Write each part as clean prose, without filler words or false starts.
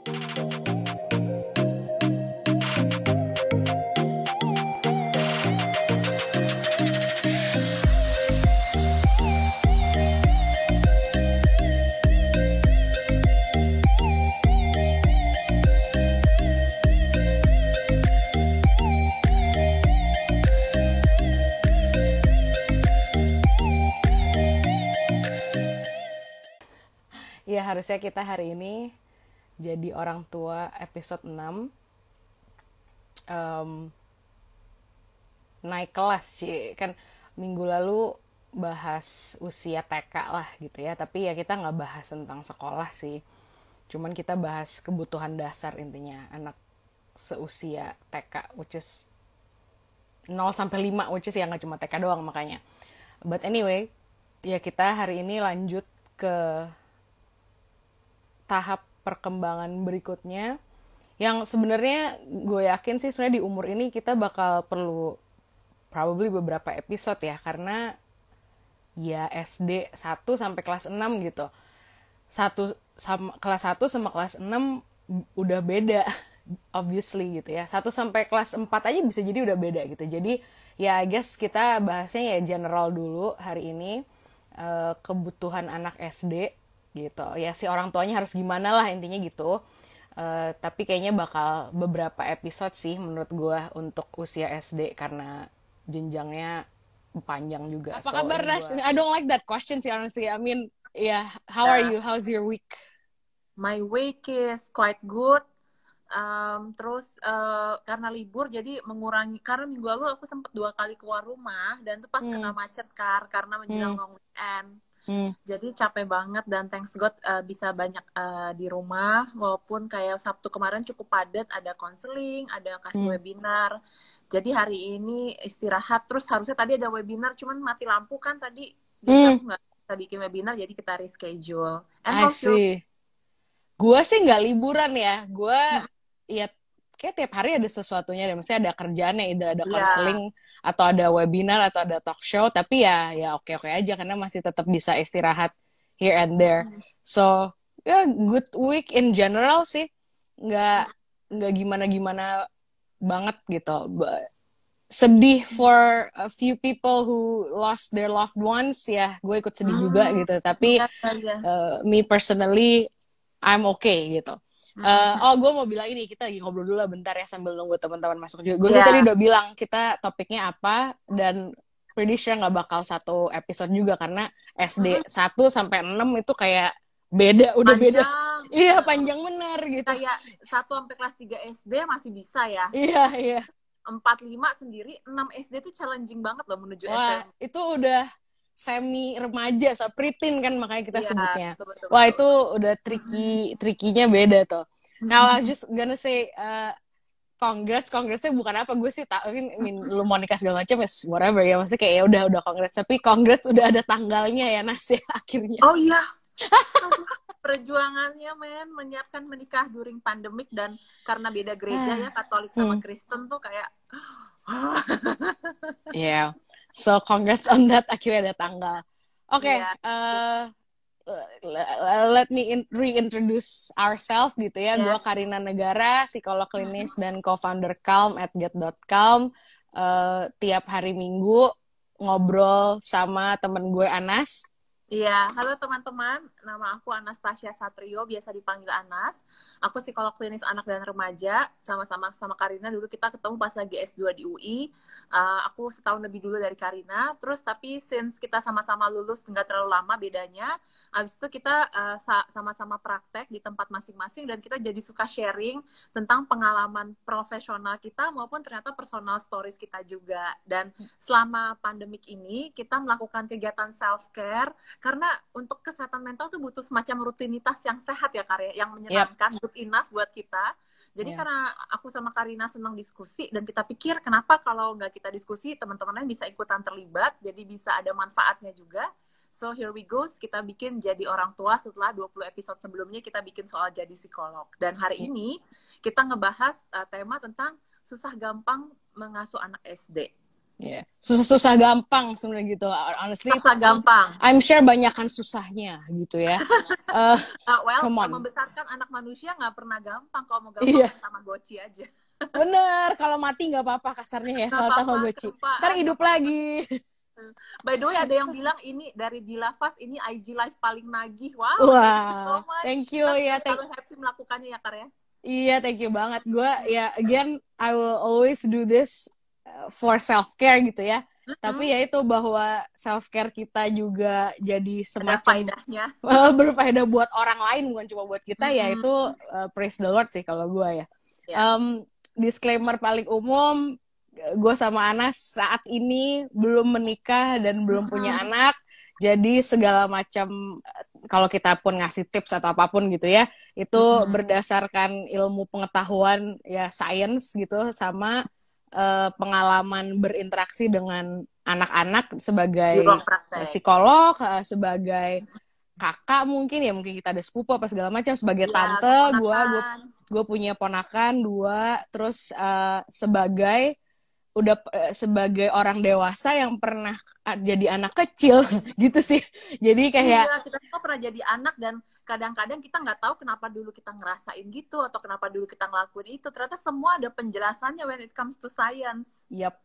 Ya harusnya kita hari ini jadi orang tua episode 6. Naik kelas sih. Kan minggu lalu bahas usia TK lah gitu ya. Tapi ya kita gak bahas tentang sekolah sih. Cuman kita bahas kebutuhan dasar intinya. Anak seusia TK, which is 0-5, which is ya gak cuma TK doang makanya. But anyway, ya kita hari ini lanjut ke tahap perkembangan berikutnya yang sebenarnya gue yakin sih sebenarnya di umur ini kita bakal perlu probably beberapa episode ya, karena ya SD 1 sampai kelas 6 gitu. Kelas 1 sama kelas 6 udah beda obviously gitu ya. 1 sampai kelas 4 aja bisa jadi udah beda gitu. Jadi ya I guess kita bahasnya ya general dulu hari ini, kebutuhan anak SD gitu ya, si orang tuanya harus gimana lah intinya gitu. Tapi kayaknya bakal beberapa episode sih menurut gue untuk usia SD karena jenjangnya panjang juga. Apa kabar Nas? I don't like that question sih honestly. I mean, yeah, how are you? How's your week? My week is quite good. Terus karena libur jadi mengurangi, karena minggu lalu aku sempat 2 kali keluar rumah dan itu pas kena macet karena menjelang long weekend. Jadi capek banget dan thanks God bisa banyak di rumah, walaupun kayak Sabtu kemarin cukup padat, ada konseling, ada kasih webinar. Jadi hari ini istirahat, terus harusnya tadi ada webinar cuman mati lampu kan tadi, jadi aku nggak bisa bikin webinar, jadi kita reschedule. I see. Gue sih nggak liburan ya, gue ya kayak tiap hari ada sesuatunya deh, maksudnya ada kerjaannya, ada konseling atau ada webinar atau ada talk show, tapi ya oke aja karena masih tetap bisa istirahat here and there. So good week in general sih, nggak gimana banget gitu. Sedih for a few people who lost their loved ones ya, gue ikut sedih juga gitu, tapi me personally I'm okay gitu. Gue mau bilang ini, kita lagi ngobrol dulu bentar ya sambil nunggu teman-teman masuk juga. Gue sih tadi udah bilang kita topiknya apa, dan pretty sure nggak bakal satu episode juga karena SD 1 sampai 6 itu kayak beda, udah panjang. Beda. Iya, panjang bener gitu. Kayak 1 sampai kelas 3 SD masih bisa ya. Iya. 4, 5 sendiri, 6 SD tuh challenging banget loh menuju SMA. Itu udah semi remaja, so preteen kan makanya kita sebutnya. Betul. Wah, itu udah tricky-nya beda tuh. Now I just gonna say congrats-nya bukan apa, gue sih lu mau nikah segala macam is whatever ya, maksudnya kayak ya udah congrats, tapi congrats udah ada tanggalnya ya Nas ya akhirnya. Oh iya. Perjuangannya menyiapkan menikah during pandemic, dan karena beda gereja ya, Katolik sama Kristen tuh kayak yeah. So congrats on that, akhirnya ada tanggal. Okay, let me reintroduce ourselves gitu ya. Gue Karina Negara, psikolog klinis dan co-founder Calm at get.calm. Tiap hari Minggu ngobrol sama temen gue Anas. Iya, halo teman-teman, nama aku Anastasia Satrio, biasa dipanggil Anas. Aku psikolog klinis anak dan remaja, sama-sama Karina dulu kita ketemu pas lagi S2 di UI. Aku setahun lebih dulu dari Karina, terus tapi since kita sama-sama lulus nggak terlalu lama bedanya, abis itu kita sama-sama praktek di tempat masing-masing, dan kita jadi suka sharing tentang pengalaman profesional kita maupun ternyata personal stories kita juga. Dan selama pandemik ini kita melakukan kegiatan self-care, karena untuk kesehatan mental tuh butuh semacam rutinitas yang sehat ya, Karya, yang menyenangkan, good enough buat kita. Jadi karena aku sama Karina senang diskusi, dan kita pikir kenapa kalau nggak kita diskusi, teman-teman lain bisa ikutan terlibat, jadi bisa ada manfaatnya juga. So here we go, kita bikin jadi orang tua setelah 20 episode sebelumnya kita bikin soal jadi psikolog. Dan hari ini kita ngebahas tema tentang susah gampang mengasuh anak SD. Yeah. Susah-susah gampang sebenarnya gitu. Honestly, Susah gampang. I'm sure banyakan susahnya gitu ya. Membesarkan anak manusia nggak pernah gampang. Kalau mau gampang, Iya. Tamagotchi aja. Bener, kalau mati nggak apa-apa kasarnya ya. Kalau Tamagotchi, ntar hidup lagi. By the way, ada yang bilang ini dari Dilavas, ini IG live paling nagih. Wow, thank you ya. Selalu happy melakukannya ya, Kar ya. Iya, thank you banget. Gue ya, again, I will always do this for self-care gitu ya. Tapi ya itu bahwa self-care kita juga jadi semacam berfaedah buat orang lain, bukan cuma buat kita, ya itu praise the Lord sih kalau gue ya. Disclaimer paling umum, gue sama Anas saat ini belum menikah dan belum punya anak. Jadi segala macam, kalau kita pun ngasih tips atau apapun gitu ya, itu berdasarkan ilmu pengetahuan ya, science gitu, sama pengalaman berinteraksi dengan anak-anak sebagai psikolog, sebagai kakak mungkin kita ada sepupu apa segala macam, sebagai tante, gue punya ponakan 2, terus sebagai orang dewasa yang pernah jadi anak kecil gitu sih. Jadi kayak kita semua pernah jadi anak, dan kadang-kadang kita nggak tahu kenapa dulu kita ngerasain gitu atau kenapa dulu kita ngelakuin itu. Ternyata semua ada penjelasannya when it comes to science. Yap.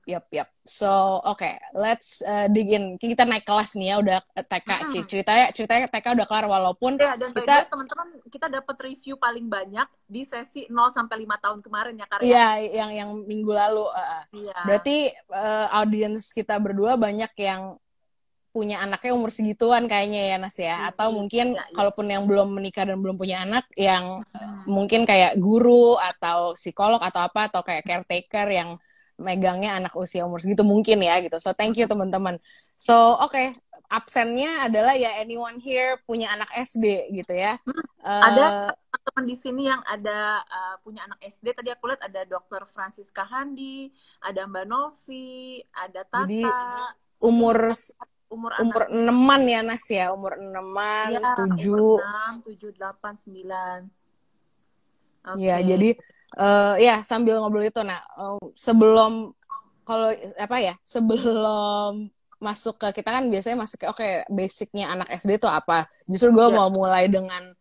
So, okay, let's dig in. Kita naik kelas nih ya, udah TK. Ceritanya TK udah kelar, walaupun dan kita teman-teman kita dapat review paling banyak di sesi 0 sampai 5 tahun kemarin ya, Kar. Iya, yang minggu lalu. Berarti audiens kita berdua banyak yang punya anaknya umur segituan kayaknya ya, Nas ya. Atau mungkin kalaupun yang belum menikah dan belum punya anak, yang mungkin kayak guru atau psikolog atau apa, atau kayak caretaker yang megangnya anak usia umur segitu mungkin ya gitu. So thank you teman-teman. So absennya adalah ya anyone here punya anak SD gitu ya. Ada teman di sini yang ada punya anak SD. Tadi aku lihat ada Dr. Francisca Handi, ada Mbak Novi, ada Tata. Jadi umur 6-an ya, Nas ya, umur 6-an, 7, 8, 9. Ya, jadi sambil ngobrol itu, sebelum masuk ke kita kan biasanya masuk ke basicnya anak SD itu apa. Justru gue mau mulai dengan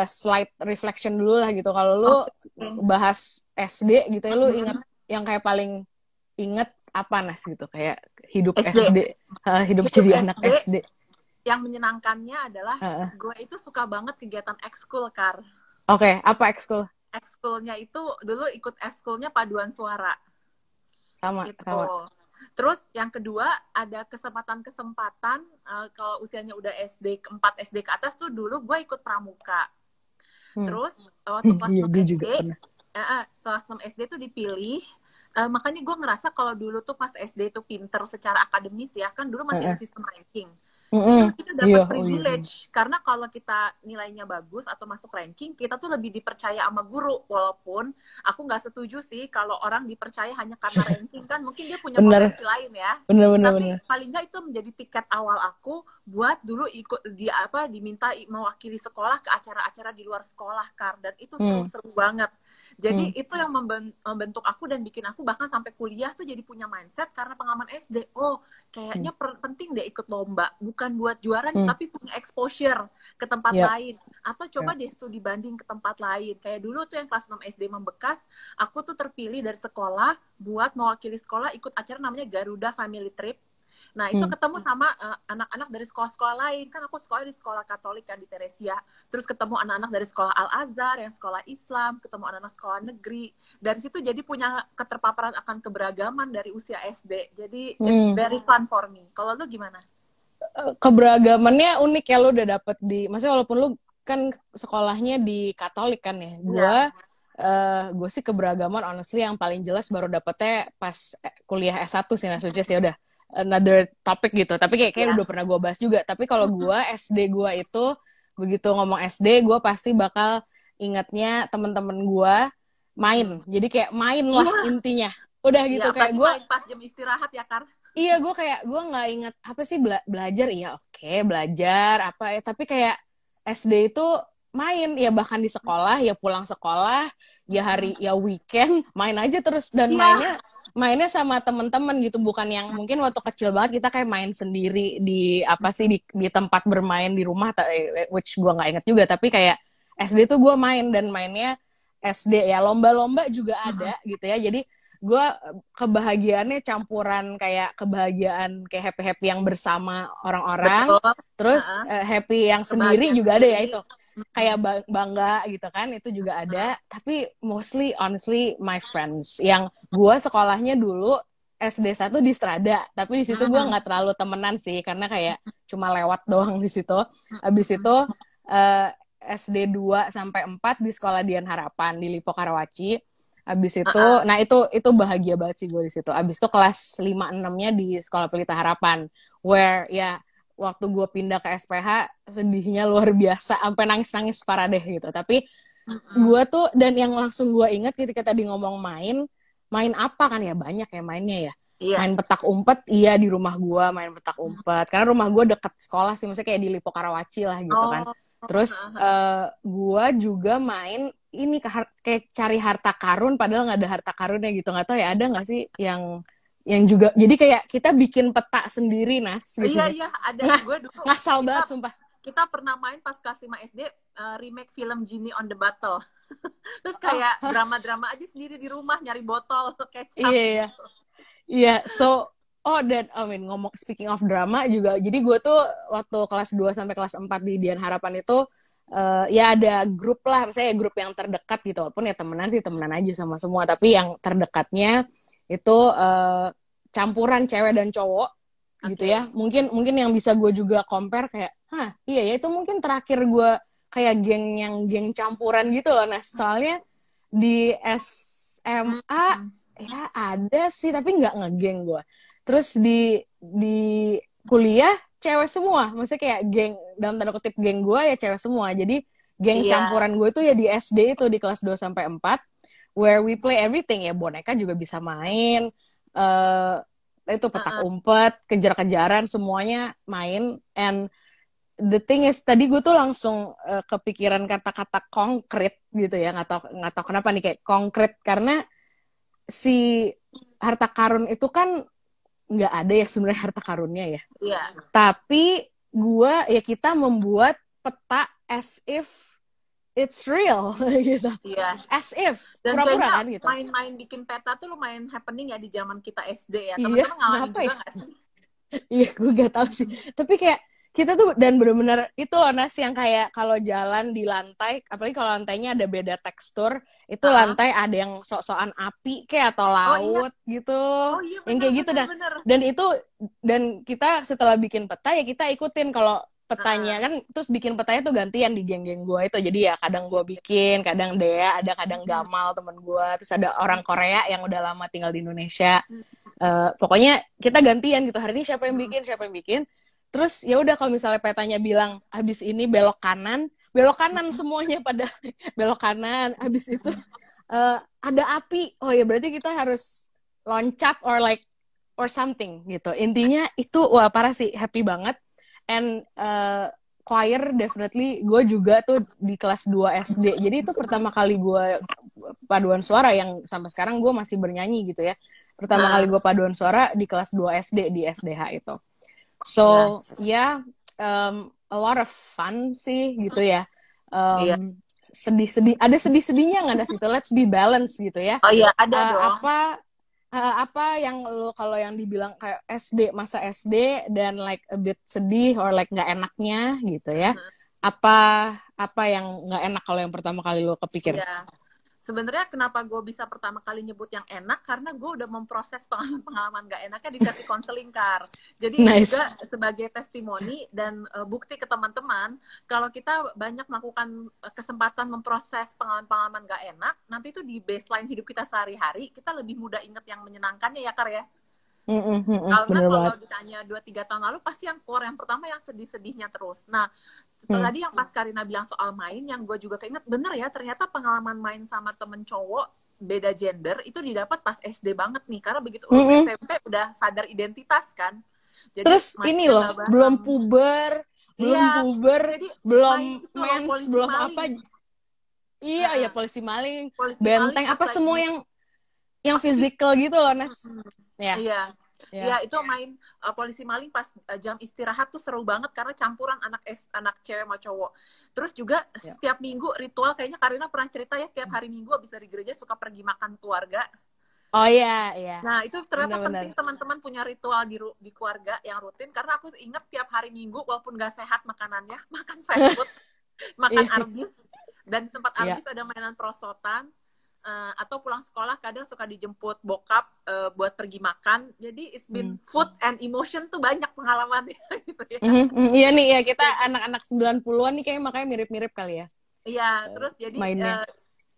slight reflection dulu lah gitu. Kalau lu bahas SD gitu ya, lu inget yang kayak paling inget apa, Nas, gitu, kayak hidup SD. Hidup jadi anak SD. Yang menyenangkannya adalah gue itu suka banget kegiatan ekskul, Kar. Oke, apa ekskul? Ekskulnya itu dulu ikut ekskulnya paduan suara. Sama. Terus yang kedua ada kesempatan kalau usianya udah SD 4 SD ke atas tuh dulu gue ikut pramuka. Terus waktu kelas 6 SD tuh dipilih. Makanya gue ngerasa kalau dulu tuh pas SD tuh pinter secara akademis ya, kan dulu masih ada sistem ranking. Itu kita dapat privilege, karena kalau kita nilainya bagus atau masuk ranking, kita tuh lebih dipercaya sama guru. Walaupun aku nggak setuju sih kalau orang dipercaya hanya karena ranking, kan mungkin dia punya potensi lain ya. Tapi paling nggak itu menjadi tiket awal aku buat dulu ikut diminta mewakili sekolah ke acara-acara di luar sekolah, Kar. Dan itu seru-seru banget. Jadi itu yang membentuk aku dan bikin aku bahkan sampai kuliah tuh jadi punya mindset karena pengalaman SD. Kayaknya penting deh ikut lomba, bukan buat juara tapi punya exposure ke tempat lain, atau coba deh studi banding ke tempat lain. Kayak dulu tuh yang kelas 6 SD Membekas, aku tuh terpilih dari sekolah buat mewakili sekolah ikut acara namanya Garuda Family Trip. Nah, itu ketemu sama anak-anak dari sekolah-sekolah lain. Kan aku sekolah di sekolah Katolik kan di Teresia. Terus ketemu anak-anak dari sekolah Al-Azhar, yang sekolah Islam, ketemu anak-anak sekolah negeri. Dan situ jadi punya keterpaparan akan keberagaman dari usia SD. Jadi it's very fun for me. Kalau lu gimana? Keberagamannya unik ya, lu udah dapet maksudnya walaupun lu kan sekolahnya di Katolik kan ya. Gue sih keberagaman honestly yang paling jelas baru dapetnya pas kuliah S1 sih, Nasuces ya udah. Another topic gitu, tapi kayak udah pernah gue bahas juga. Tapi kalau gue SD gue itu begitu ngomong SD, gue pasti bakal ingatnya temen-temen gue main. Jadi kayak main lah intinya. Udah gitu kayak gue pas jam istirahat ya, Kar. Iya, gue nggak ingat apa sih belajar. Iya oke, belajar apa ya. Tapi kayak SD itu main ya, bahkan di sekolah ya, pulang sekolah ya, hari ya weekend main aja terus. Dan mainnya mainnya sama temen-temen gitu, bukan yang mungkin waktu kecil banget kita kayak main sendiri di apa sih di tempat bermain di rumah, which gue nggak inget juga, tapi kayak SD tuh gue main dan mainnya SD ya lomba-lomba juga ada gitu ya, jadi gue kebahagiaannya campuran kayak kebahagiaan kayak happy yang bersama orang-orang, terus happy yang sendiri juga ada ya itu. Kayak bangga gitu kan, itu juga ada. Tapi mostly honestly my friends yang gue sekolahnya dulu SD 1 di Strada, tapi di situ gue nggak terlalu temenan sih karena kayak cuma lewat doang di situ. Abis itu SD 2 sampai 4 di sekolah Dian Harapan di Lipo Karawaci. Abis itu nah itu bahagia banget sih gue di situ. Abis itu kelas 5-6-nya di Sekolah Pelita Harapan, where ya waktu gue pindah ke SPH sedihnya luar biasa, sampai nangis-nangis parah deh gitu. Tapi gue tuh, dan yang langsung gue inget ketika tadi ngomong main apa kan ya, banyak ya mainnya ya. Main petak umpet, iya di rumah gue main petak umpet. Karena rumah gue deket sekolah sih, maksudnya kayak di Lipo Karawaci lah gitu kan. Terus gue juga main ini kayak cari harta karun, padahal nggak ada harta karunnya gitu. Nggak tahu ya, ada nggak sih yang juga, jadi kayak kita bikin peta sendiri, Nas gitu. Iya ada. Gue dulu ngasal banget sumpah. Kita pernah main pas kelas 5 SD remake film Genie on the Bottle. Terus kayak drama-drama aja sendiri di rumah, nyari botol kecap. Iya, so dan speaking of drama juga, jadi gue tuh waktu kelas 2 sampai kelas 4 di Dian Harapan itu ya ada grup lah, misalnya grup yang terdekat gitu, walaupun ya temenan aja sama semua, tapi yang terdekatnya itu campuran cewek dan cowok gitu ya. Mungkin yang bisa gue juga compare kayak, iya ya itu mungkin terakhir gue kayak geng campuran gitu loh. Nah soalnya di SMA ya ada sih, tapi nggak ngegeng gue. Terus di kuliah cewek semua, maksudnya kayak geng, dalam tanda kutip geng gue ya cewek semua. Jadi geng campuran gue tuh ya di SD itu, di kelas 2 sampai 4, where we play everything ya, boneka juga bisa main, itu petak umpet, kejar-kejaran, semuanya main. And the thing is, tadi gue tuh langsung kepikiran kata-kata konkret gitu ya, nggak tahu kenapa nih kayak konkret, karena si harta karun itu kan nggak ada ya sebenarnya harta karunnya ya. Tapi kita membuat peta as if it's real gitu. As if pura-pura kan gitu. Main-main bikin peta tuh lumayan happening ya di zaman kita SD ya. Teman-teman ngalamin juga nggak sih? Iya, gue nggak tahu sih. Tapi kayak kita tuh, dan bener-bener itu loh Nas, yang kayak kalau jalan di lantai, apalagi kalau lantainya ada beda tekstur, itu lantai ada yang sok-sokan api kayak atau laut gitu, yang kayak gitu. Dan itu, dan kita setelah bikin peta ya kita ikutin kalau petanya kan, terus bikin petanya tuh gantian di geng-geng gue itu. Jadi ya kadang gue bikin, kadang Dea ada, kadang Gamal temen gue, terus ada orang Korea yang udah lama tinggal di Indonesia. Pokoknya kita gantian gitu, hari ini siapa yang bikin. Terus ya udah, kalau misalnya petanya bilang habis ini belok kanan semuanya pada belok kanan. Habis itu ada api, oh ya berarti kita harus loncat or something gitu. Intinya itu wah parah sih, happy banget. And choir definitely, gue juga tuh di kelas 2 SD. Jadi itu pertama kali gue paduan suara, yang sampai sekarang gue masih bernyanyi gitu ya. Pertama kali gue paduan suara di kelas 2 SD di SDH itu. So a lot of fun sih gitu ya. Sedih-sedih, ada sedih-sedihnya nggak ada situ. Let's be balanced gitu ya. Oh iya, ada dong. Apa yang lo, kalau yang dibilang kayak masa SD dan like a bit sedih or like nggak enaknya gitu ya. Apa yang nggak enak kalau yang pertama kali lo kepikir? Sebenarnya kenapa gue bisa pertama kali nyebut yang enak, karena gue udah memproses pengalaman gak enaknya di sesi konseling, Kar. Jadi juga sebagai testimoni dan bukti ke teman-teman, kalau kita banyak melakukan kesempatan memproses pengalaman-pengalaman gak enak, nanti itu di baseline hidup kita sehari-hari, kita lebih mudah inget yang menyenangkannya ya, Kar ya. Karena kalau ditanya 2-3 tahun lalu, pasti yang core yang pertama yang sedih-sedihnya terus. Nah, tadi yang pas Karina bilang soal main, yang gue juga keinget, bener ya, ternyata pengalaman main sama temen cowok beda gender itu didapat pas SD banget nih, karena begitu SMP udah sadar identitas kan. Jadi, terus ini loh, belum puber, jadi belum mens, belum maling. Apa. Iya, polisi maling, benteng, apa semua yang yang physical gitu loh, Nes. Ya. Iya. Ya itu main polisi maling pas jam istirahat tuh seru banget karena campuran anak cewek sama cowok. Terus juga setiap minggu ritual, kayaknya Karina pernah cerita ya, setiap hari Minggu abis dari gereja suka pergi makan keluarga. Oh iya. Nah itu ternyata Bener-bener penting teman-teman punya ritual di keluarga yang rutin, karena aku inget tiap hari Minggu walaupun gak sehat makanannya, makan fast food, makan Arby's, dan di tempat Arby's ada mainan perosotan. Atau pulang sekolah kadang suka dijemput bokap buat pergi makan. Jadi it's been food and emotion tuh banyak pengalamannya gitu ya. Iya nih ya, kita anak-anak 90-an nih kayaknya makanya mirip-mirip kali ya. Iya, terus jadi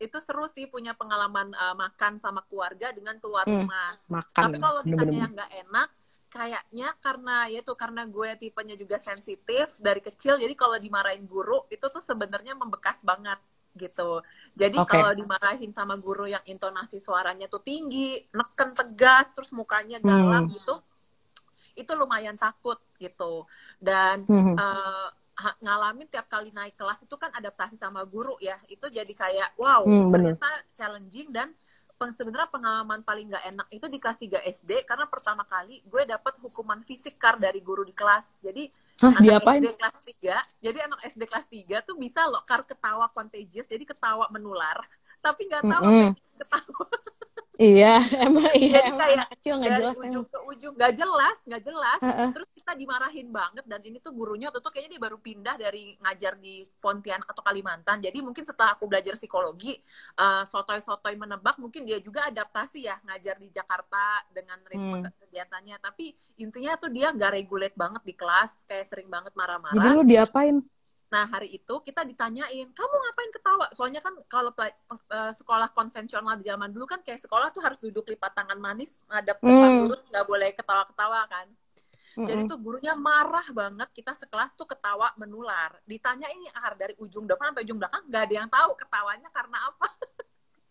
itu seru sih punya pengalaman makan sama keluarga dengan keluar rumah. Tapi kalau misalnya yang nggak enak, kayaknya karena gue tipenya juga sensitif dari kecil, jadi kalau dimarahin guru itu tuh sebenarnya membekas banget gitu. Jadi kalau dimarahin sama guru yang intonasi suaranya tuh tinggi, neken tegas, terus mukanya galak gitu, itu lumayan takut gitu. Dan ngalamin tiap kali naik kelas itu kan adaptasi sama guru ya, itu jadi kayak wow, ternyata challenging. Dan sebenarnya pengalaman paling nggak enak itu di kelas 3 SD, karena pertama kali gue dapet hukuman fisik dari guru di kelas. Jadi anak SD kelas 3, jadi anak SD kelas 3 tuh bisa loh ketawa contagious, jadi ketawa menular, tapi nggak tahu ketawa. Iya, emang kayak anak kecil nggak jelas. Dari ujung ke ujung nggak jelas. Terus kita dimarahin banget, dan ini tuh gurunya tuh kayaknya dia baru pindah dari ngajar di Pontianak atau Kalimantan. Jadi mungkin setelah aku belajar psikologi, sotoy-sotoy menebak mungkin dia juga adaptasi ya ngajar di Jakarta dengan ritme kegiatannya. Tapi intinya tuh dia nggak regulate banget di kelas, kayak sering banget marah-marah. Jadi lu diapain? Nah, hari itu kita ditanyain, kamu ngapain ketawa? Soalnya kan kalau sekolah konvensional di zaman dulu kan kayak sekolah tuh harus duduk lipat tangan manis, ngadap depan lurus, nggak boleh ketawa-ketawa kan. Jadi tuh gurunya marah banget, kita sekelas tuh ketawa menular. Ditanya ini dari ujung depan sampai ujung belakang, nggak ada yang tahu ketawanya karena apa.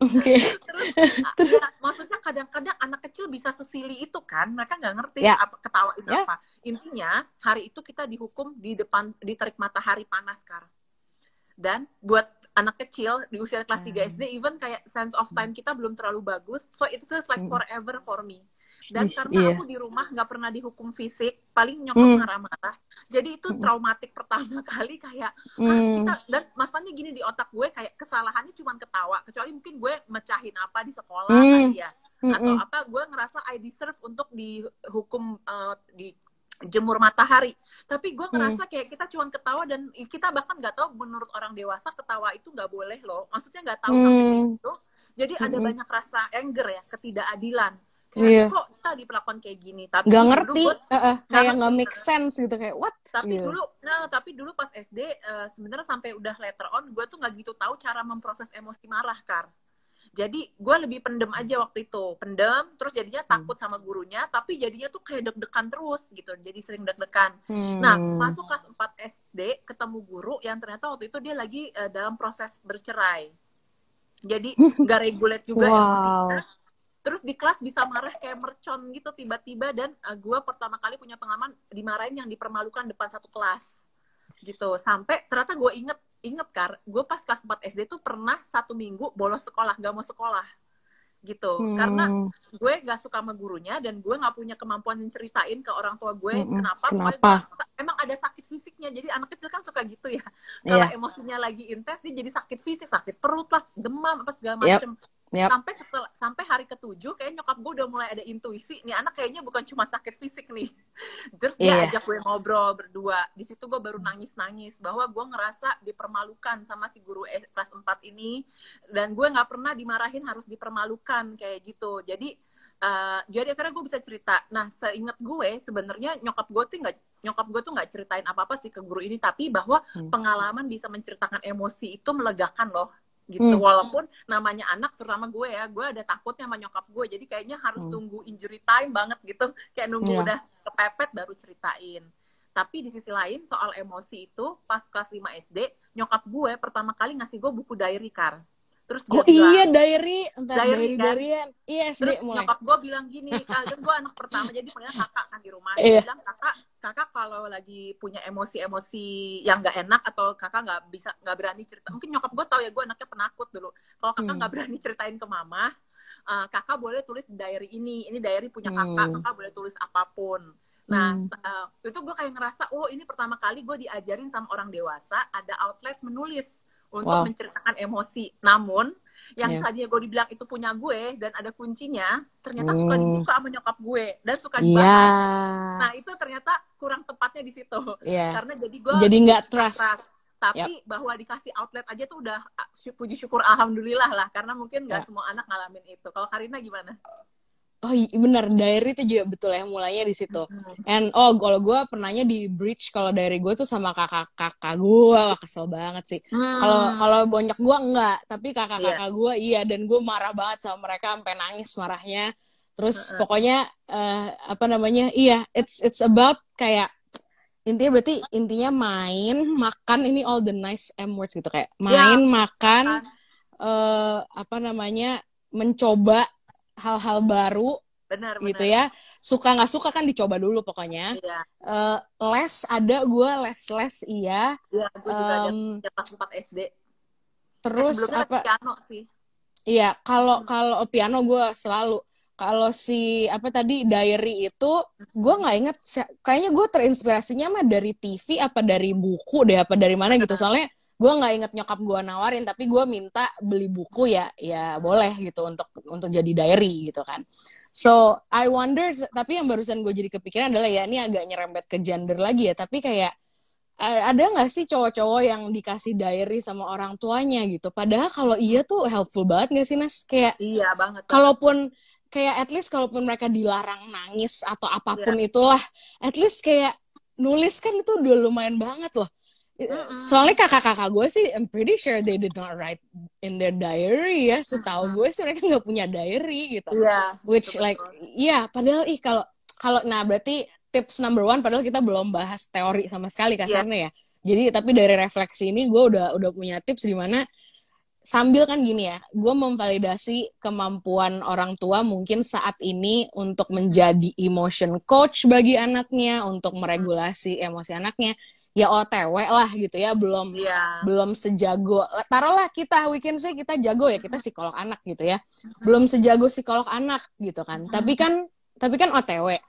Terus ya, maksudnya kadang-kadang anak kecil bisa sesili itu kan, mereka nggak ngerti apa ketawa itu apa. Intinya hari itu kita dihukum di terik matahari panas kan. Dan buat anak kecil di usia kelas 3 SD, even kayak sense of time kita belum terlalu bagus, so it feels like forever for me. Dan karena aku di rumah nggak pernah dihukum fisik, paling nyokap marah-marah. Jadi itu traumatik pertama kali, kayak kita, dan masanya gini di otak gue kayak kesalahannya cuma ketawa, kecuali mungkin gue mecahin apa di sekolah kali ya, atau apa gue ngerasa I deserve untuk dihukum di jemur matahari. Tapi gue ngerasa kayak kita cuma ketawa, dan kita bahkan nggak tahu menurut orang dewasa ketawa itu nggak boleh loh. Maksudnya nggak tahu sampai itu. Jadi ada banyak rasa anger ya, ketidakadilan. Kayak kok kita diperlakukan kayak gini, tapi gak ngerti, kayak nggak make sense gitu, kayak what? Tapi dulu pas SD sebenarnya sampai udah later on gue tuh nggak gitu tahu cara memproses emosi marah kan. Jadi gue lebih pendem aja waktu itu, terus jadinya takut sama gurunya, tapi jadinya tuh kayak deg-degan terus gitu, jadi sering deg-degan. Nah, masuk kelas 4 SD ketemu guru yang ternyata waktu itu dia lagi dalam proses bercerai, jadi nggak regulate juga emosinya. Terus di kelas bisa marah kayak mercon gitu tiba-tiba, dan gue pertama kali punya pengalaman dimarahin yang dipermalukan depan satu kelas gitu. Sampai ternyata gue inget kan, gue pas kelas 4 SD tuh pernah 1 minggu bolos sekolah, gak mau sekolah gitu. Karena gue gak suka sama gurunya, dan gue gak punya kemampuan ceritain ke orang tua gue kenapa. Emang ada sakit fisiknya, jadi anak kecil kan suka gitu ya. Kalau emosinya lagi intens, dia jadi sakit fisik, sakit perut lah, demam, apa segala macem. Sampai hari ke-7 kayak nyokap gue udah mulai ada intuisi, nih anak kayaknya bukan cuma sakit fisik nih. Terus dia ajak gue ngobrol berdua. Di situ gue baru nangis-nangis bahwa gue ngerasa dipermalukan sama si guru kelas 4 ini, dan gue nggak pernah dimarahin harus dipermalukan kayak gitu. Jadi akhirnya gue bisa cerita. Nah, seingat gue sebenarnya nyokap gue tuh nggak ceritain apa-apa sih ke guru ini, tapi bahwa pengalaman bisa menceritakan emosi itu melegakan loh gitu. Walaupun namanya anak, terutama gue ya, gue ada takutnya sama nyokap gue, jadi kayaknya harus tunggu injury time banget gitu, kayak nunggu udah kepepet baru ceritain. Tapi di sisi lain soal emosi itu pas kelas 5 SD nyokap gue pertama kali ngasih gue buku diary kan. Terus dia bilang, diary-an. Iya, SD terus mulai. Nyokap gue bilang gini, kan gue anak pertama jadi panggilnya kakak kan di rumah. Dia bilang, kakak kalau lagi punya emosi-emosi yang nggak enak atau kakak nggak berani cerita. Mungkin nyokap gue tahu ya gue anaknya penakut dulu. Kalau kakak nggak berani ceritain ke mama, kakak boleh tulis di diary ini diary punya kakak boleh tulis apapun. Nah, itu gue kayak ngerasa, oh ini pertama kali gue diajarin sama orang dewasa ada outlet menulis untuk menceritakan emosi. Namun, yang tadinya gue dibilang itu punya gue dan ada kuncinya, ternyata suka dibuka sama nyokap gue dan suka dibahas. Nah, itu ternyata kurang tepatnya di situ. Karena jadi nggak trust. Tapi bahwa dikasih outlet aja tuh udah puji syukur alhamdulillah lah. Karena mungkin nggak semua anak ngalamin itu. Kalau Karina gimana? Oh bener, diary itu juga betul ya, mulainya di situ. And kalau gue pernahnya di bridge kalau diary gue tuh sama kakak gue, wah kesel banget sih. Kalau bonyok gue enggak, tapi kakak gue iya, dan gue marah banget sama mereka sampai nangis marahnya. Terus pokoknya it's about kayak intinya main, makan, ini all the nice M words gitu, kayak main, makan, mencoba hal-hal baru, gitu ya. Suka nggak suka kan dicoba dulu pokoknya. Les ada, gue les iya. Iya, gue juga ada kelas 4 SD. Terus piano sih. Iya, kalau piano gue selalu. Kalau diary itu gue nggak inget, kayaknya gue terinspirasinya mah dari TV apa dari buku deh, apa dari mana gitu. Soalnya gue nggak inget nyokap gue nawarin, tapi gue minta beli buku ya boleh gitu untuk jadi diary gitu kan. So I wonder, tapi yang barusan gue jadi kepikiran adalah ya ini agak nyerempet ke gender lagi ya, tapi kayak ada nggak sih cowok-cowok yang dikasih diary sama orang tuanya gitu? Padahal kalau iya tuh helpful banget nggak sih, Nas? Kayak iya banget. Kalaupun kayak at least kalaupun mereka dilarang nangis atau apapun itulah, at least kayak nulis kan itu udah lumayan banget loh. Soalnya kakak-kakak gue sih, I'm pretty sure they did not write in their diary ya. Setahu gue sih mereka nggak punya diary gitu. Which betul. Padahal kalau nah berarti tips number 1, padahal kita belum bahas teori sama sekali kasarnya ya. Jadi tapi dari refleksi ini gue udah punya tips di mana sambil kan gini ya, gue memvalidasi kemampuan orang tua mungkin saat ini untuk menjadi emotion coach bagi anaknya, untuk meregulasi emosi anaknya. Ya OTW lah gitu ya, belum sejago, taruhlah we can say kita jago ya, kita psikolog anak gitu ya, belum sejago psikolog anak gitu kan, tapi kan OTW.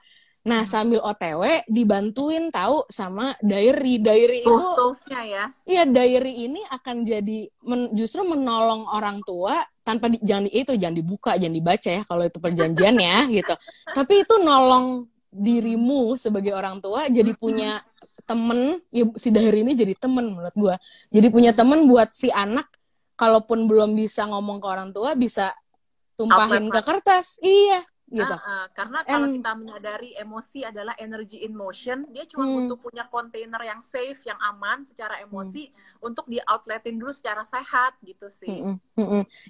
Nah sambil OTW dibantuin tahu sama diary itu ya. Iya, diary ini akan jadi justru menolong orang tua tanpa jangan dibuka, jangan dibaca ya kalau itu perjanjiannya gitu, tapi itu nolong dirimu sebagai orang tua jadi punya temen, ya si diary ini jadi temen menurut gue. Jadi punya temen buat si anak, kalaupun belum bisa ngomong ke orang tua, bisa tumpahin ke kertas. Iya, gitu. Karena kalau kita menyadari emosi adalah energy in motion, dia cuma butuh punya kontainer yang safe, yang aman secara emosi, untuk di-outletin dulu secara sehat, gitu sih.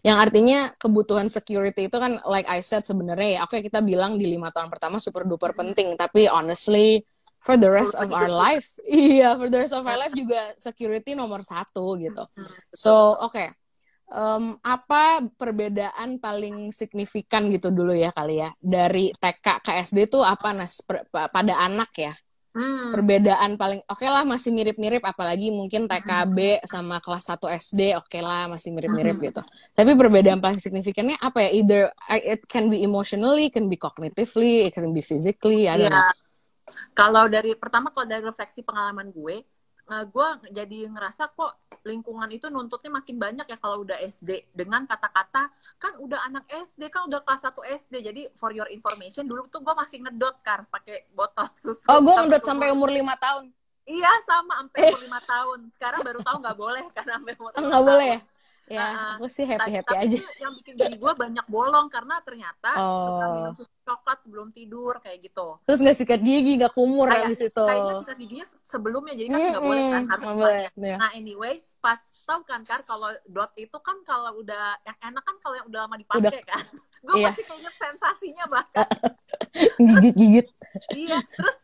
Yang artinya kebutuhan security itu kan, like I said sebenarnya ya, oke kita bilang di 5 tahun pertama super duper penting, tapi honestly, for the rest of our life, for the rest of our life juga security nomor 1 gitu. So, oke. Apa perbedaan paling signifikan gitu dulu ya kali ya, dari TK ke SD tuh apa, Nas, pada anak ya? Perbedaan paling oke lah masih mirip-mirip, apalagi mungkin TKB sama kelas 1 SD oke lah masih mirip-mirip gitu. Tapi perbedaan paling signifikannya apa ya? Either it can be emotionally, can be cognitively, it can be physically, I don't know. Kalau dari refleksi pengalaman gue jadi ngerasa kok lingkungan itu nuntutnya makin banyak ya kalau udah SD, dengan kata-kata kan udah anak SD, kan udah kelas 1 SD. Jadi for your information, dulu tuh gue masih ngedot pakai botol susu. Oh, gue ngedot sampai umur 5 tahun. Iya, sama sampai umur 5 tahun. Sekarang baru tahu nggak boleh karena sampai umur 5 tahun. Nggak boleh ya? Ya, aku sih happy-happy aja. Tapi yang bikin gigi gue banyak bolong karena ternyata suka minum susu coklat sebelum tidur kayak gitu. Terus nggak sikat gigi, nggak kumur habis itu. Kayaknya sikat giginya sebelumnya, jadi kan nggak boleh kan, harus ya. Nah anyway, pas tau kan kalau dot itu kan kalau udah yang enak kan kalau yang udah lama dipakai kan. Gue masih keinget sensasinya bahkan. Gigit-gigit. Iya, terus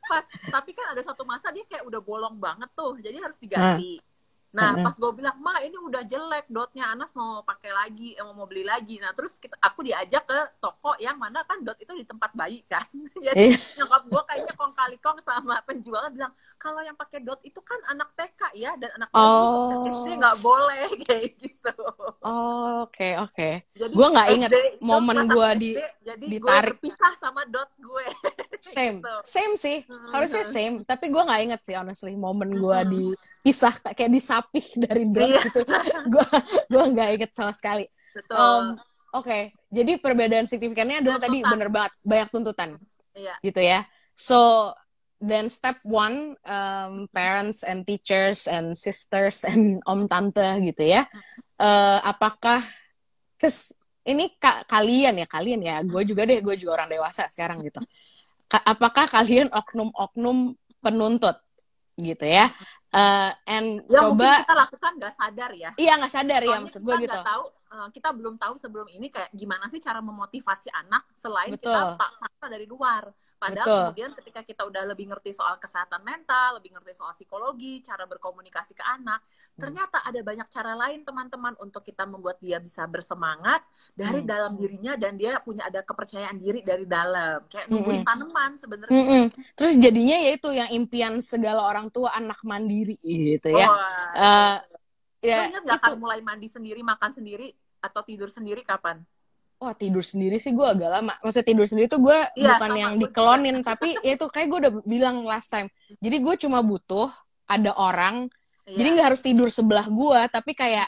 tapi kan ada satu masa dia kayak udah bolong banget tuh, jadi harus diganti. Nah, pas gue bilang, Ma, ini udah jelek dotnya, Anas mau pakai lagi, mau beli lagi. Nah, terus aku diajak ke toko yang mana kan dot itu di tempat bayi kan. Jadi nyokap gue kayaknya kong kali kong sama penjualnya bilang, kalau yang pakai dot itu kan anak TK ya, dan anak bayi SD nggak boleh kayak gitu. Oke. Jadi gue nggak inget momen gue jadi ditarik. Gue berpisah sama dot gue. Same, gitu. same sih. Harusnya same. Tapi gue nggak inget sih honestly momen gue dipisah kayak disapih dari dot gitu. Gue nggak inget sama sekali. Oke. Jadi perbedaan signifikannya adalah tadi bener banget banyak tuntutan. Gitu ya. So then step one, parents and teachers and sisters and om tante gitu ya. Apakah ini kalian ya, gue juga orang dewasa sekarang gitu. Apakah kalian oknum-oknum penuntut gitu ya? And ya coba mungkin kita lakukan nggak sadar ya. Iya, nggak sadar ya, maksud gue gitu. Kita belum tahu sebelum ini kayak gimana sih cara memotivasi anak selain kita paksa dari luar. Padahal kemudian ketika kita udah lebih ngerti soal kesehatan mental, lebih ngerti soal psikologi, cara berkomunikasi ke anak, ternyata ada banyak cara lain teman-teman untuk kita membuat dia bisa bersemangat dari dalam dirinya dan dia punya ada kepercayaan diri dari dalam. Kayak numbuhin tanaman sebenarnya. Terus jadinya ya itu yang impian segala orang tua, anak mandiri gitu ya. Lo ingat gak kan mulai mandi sendiri, makan sendiri, atau tidur sendiri kapan? Wah, tidur sendiri sih gue agak lama. Maksudnya tidur sendiri tuh gue bukan yang dikelonin, tapi ya itu kayak gue udah bilang last time. Jadi gue cuma butuh ada orang, jadi nggak harus tidur sebelah gue, tapi kayak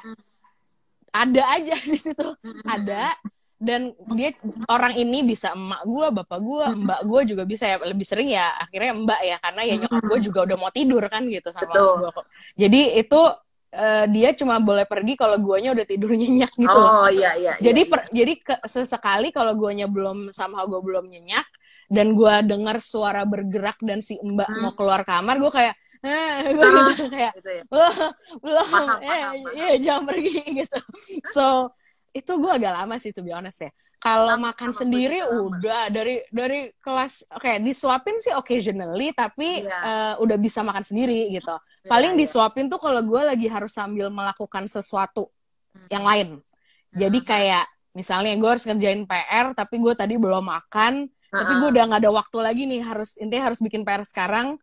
ada aja di situ, ada. Dan dia orang ini bisa emak gue, bapak gue, mbak gue juga bisa ya. Lebih sering ya akhirnya mbak ya, karena ya nyokap gue juga udah mau tidur kan gitu sama gue. Jadi itu dia cuma boleh pergi kalau guanya udah tidur nyenyak gitu. Iya. Jadi sesekali kalau guanya somehow gue belum nyenyak dan gue dengar suara bergerak dan si mbak mau keluar kamar, gue kayak kayak belum, jangan pergi gitu. So itu gue agak lama sih to be honest ya. Kalau makan sendiri udah dari kelas disuapin sih occasionally, tapi udah bisa makan sendiri gitu. Paling disuapin tuh kalau gue lagi harus sambil melakukan sesuatu yang lain. Jadi kayak misalnya gue harus ngerjain PR tapi gue tadi belum makan, tapi gue udah nggak ada waktu lagi nih, intinya harus bikin PR sekarang.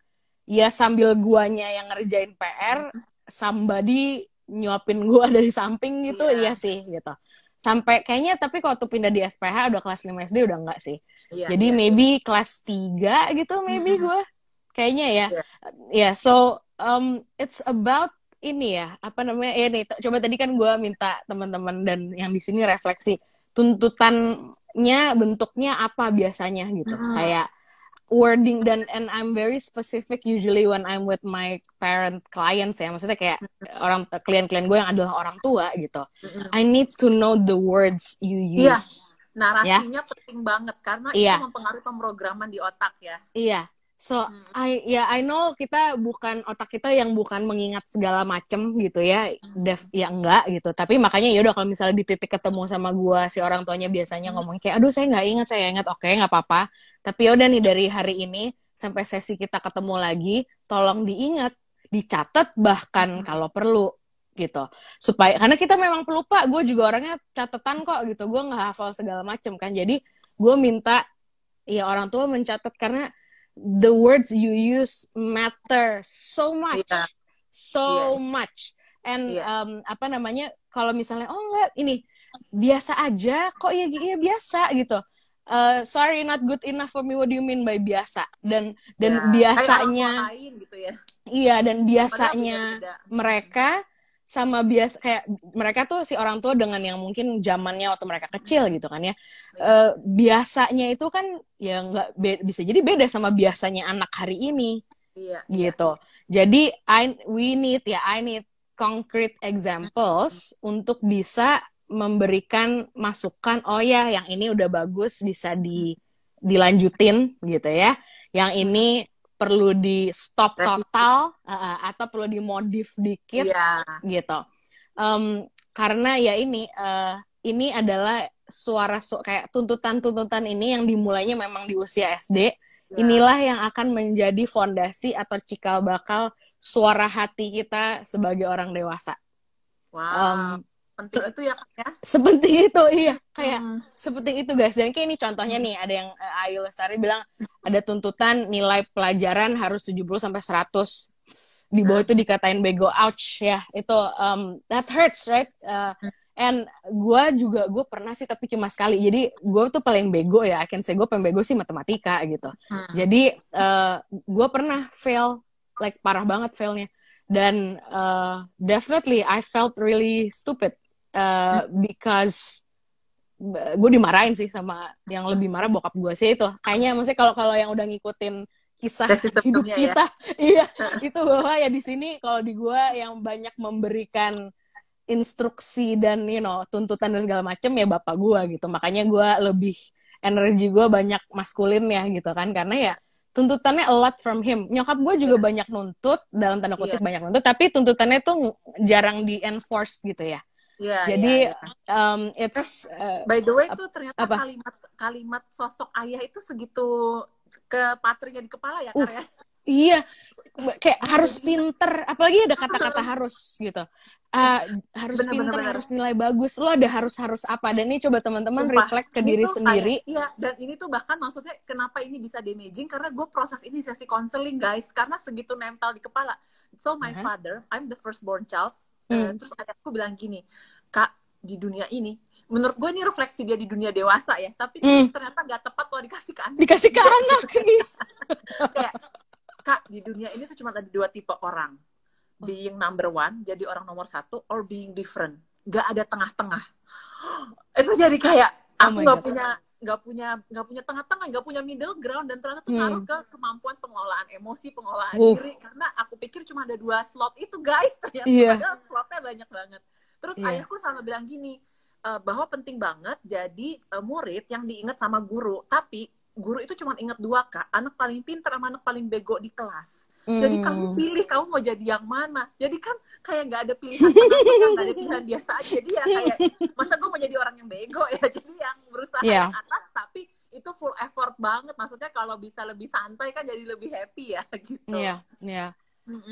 Ya sambil guanya yang ngerjain PR, somebody nyuapin gue dari samping gitu, iya sih gitu. Sampai kayaknya, tapi kalau tuh pindah di SPH udah kelas 5 SD udah enggak sih. Jadi maybe kelas 3 gitu maybe gue. Kayaknya ya. So it's about ini ya, apa namanya? Nih, coba tadi kan gue minta teman-teman dan yang di sini refleksi tuntutannya bentuknya apa biasanya gitu. Kayak wording and I'm very specific usually when I'm with my parent clients ya, maksudnya kayak orang klien-klien gue yang adalah orang tua gitu. I need to know the words you use. Narasinya penting banget karena itu mempengaruhi pemrograman di otak ya. Iya. So I know otak kita yang bukan mengingat segala macem gitu ya, ya enggak gitu. Tapi makanya yaudah kalau misalnya di titik ketemu sama gue si orang tuanya biasanya ngomong kayak aduh saya ingat, oke nggak apa-apa. Tapi yaudah nih dari hari ini sampai sesi kita ketemu lagi, tolong diingat, dicatat bahkan kalau perlu gitu. Supaya karena kita memang pelupa, gue juga orangnya catatan kok gitu, gue nggak hafal segala macem kan. Jadi gue minta ya orang tua mencatat karena the words you use matter so much, much. And apa namanya kalau misalnya enggak ini biasa aja kok ya biasa gitu. Sorry, not good enough for me. What do you mean by biasa? Dan biasanya, gitu ya. Iya, dan biasanya mereka sama kayak mereka tuh si orang tua dengan yang mungkin zamannya waktu mereka kecil gitu kan ya. Biasanya itu kan ya nggak bisa jadi beda sama biasanya anak hari ini. Gitu. Jadi I need concrete examples untuk bisa memberikan masukan, yang ini udah bagus bisa dilanjutin gitu ya, yang ini perlu di stop total atau perlu dimodif dikit gitu, karena ya ini adalah suara kayak tuntutan ini yang dimulainya memang di usia SD, inilah yang akan menjadi fondasi atau cikal bakal suara hati kita sebagai orang dewasa. Wow. Penting itu ya Kak ya? Sepenting itu, iya. Kayak sepenting itu guys. Dan kayak ini contohnya nih, ada yang Ayu Lestari bilang, ada tuntutan nilai pelajaran harus 70-100. Di bawah itu dikatain bego, ouch ya. Itu, that hurts, right? And gue pernah sih, tapi cuma sekali. Jadi gue tuh paling bego ya, I can say gue paling bego sih matematika gitu. Jadi gue pernah fail, like parah banget failnya. Dan definitely I felt really stupid. Because gue dimarahin sih sama yang lebih marah bokap gue sih itu. Kayaknya maksudnya kalau yang udah ngikutin kisah hidup kita, iya itu bahwa ya di sini kalau di gue yang banyak memberikan instruksi dan tuntutan dan segala macem ya bapak gue gitu. Makanya gue lebih energi gue banyak maskulin ya gitu kan, karena ya tuntutannya a lot from him. Nyokap gue juga banyak nuntut, dalam tanda kutip banyak nuntut, tapi tuntutannya tuh jarang di enforce gitu ya. Jadi it's by the way itu ternyata kalimat sosok ayah itu segitu kepatrinya di kepala ya Kak ya. Iya, kayak harus pinter, apalagi ada kata-kata harus gitu. Harus pinter, harus nilai bagus. Lo ada harus apa? Dan ini coba teman-teman reflect ke diri sendiri. Iya, dan ini tuh bahkan maksudnya kenapa ini bisa damaging, karena gue proses ini sesi counseling guys, karena segitu nempel di kepala. So my father, I'm the firstborn child. Terus ayahku bilang gini, Kak, di dunia ini, menurut gue ini refleksi dia di dunia dewasa ya, tapi ternyata gak tepat kalau dikasih ke anak. Dikasih ke anak. Kayak, Kak, di dunia ini tuh cuma ada 2 tipe orang. Being number 1, jadi orang nomor 1, or being different. Gak ada tengah-tengah. Itu jadi kayak, aku gak punya tengah-tengah, gak punya middle ground, dan ternyata tuh ngaruh ke kemampuan pengelolaan emosi, pengelolaan diri, karena aku pikir cuma ada 2 slot itu guys, ternyata padahal slotnya banyak banget. Terus ayahku selalu bilang gini, bahwa penting banget jadi murid yang diingat sama guru, tapi guru itu cuma ingat 2 Kak, anak paling pintar sama anak paling bego di kelas. Jadi kamu pilih kamu mau jadi yang mana. Jadi kan kayak nggak ada pilihan tengah, nggak ada pilihan biasa aja. Jadi ya kayak masa gue mau jadi orang yang bego ya. Jadi yang berusaha yang atas tapi itu full effort banget. Maksudnya kalau bisa lebih santai kan jadi lebih happy ya gitu. Iya, iya.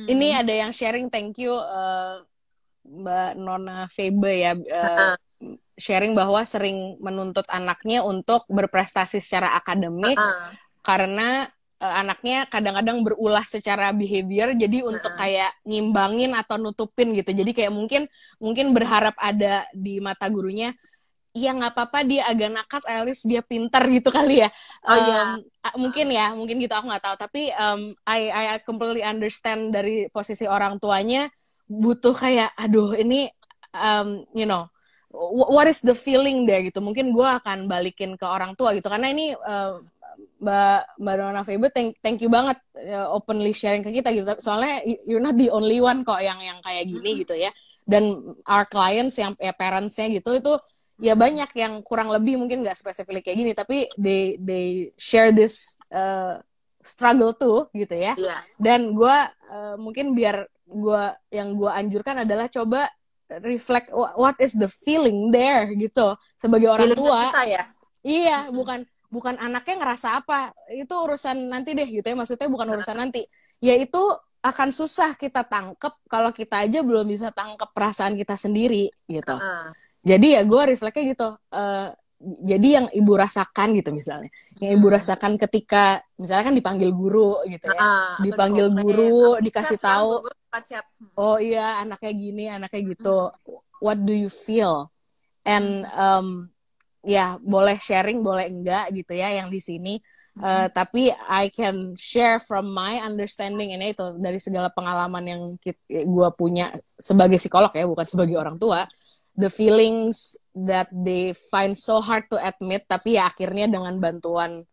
Ini ada yang sharing, thank you Mbak Nona Febe ya. Sharing bahwa sering menuntut anaknya untuk berprestasi secara akademik karena anaknya kadang-kadang berulah secara behavior, jadi untuk kayak ngimbangin atau nutupin gitu. Jadi kayak mungkin berharap ada di mata gurunya, ya nggak apa-apa dia agak nakal, at least dia pintar gitu kali ya. Mungkin gitu, aku nggak tahu. Tapi I completely understand dari posisi orang tuanya butuh kayak, aduh ini what is the feeling there gitu. Mungkin gue akan balikin ke orang tua gitu, karena ini Mbak Nona Febe, thank you banget openly sharing ke kita gitu. Soalnya you're not the only one kok yang kayak gini gitu ya. Dan our clients yang parents-nya gitu itu ya banyak yang kurang lebih mungkin nggak spesifik kayak gini, tapi they share this struggle tuh gitu ya. Dan gue mungkin yang gue anjurkan adalah coba reflect what is the feeling there gitu sebagai orang tua. Kita, ya? Iya, bukan anaknya ngerasa apa, itu urusan nanti deh gitu ya, maksudnya bukan urusan nanti. Ya itu akan susah kita tangkep kalau kita aja belum bisa tangkep perasaan kita sendiri gitu. Jadi ya gue refleksnya gitu. Jadi yang ibu rasakan gitu misalnya, yang ibu rasakan ketika misalnya kan dipanggil guru gitu ya, dipanggil guru, dikasih tahu, oh iya anaknya gini, anaknya gitu. What do you feel? And ya boleh sharing, boleh enggak gitu ya yang di sini. Tapi I can share from my understanding ini itu dari segala pengalaman yang gue punya sebagai psikolog ya, bukan sebagai orang tua. The feelings that they find so hard to admit, tapi ya akhirnya dengan bantuan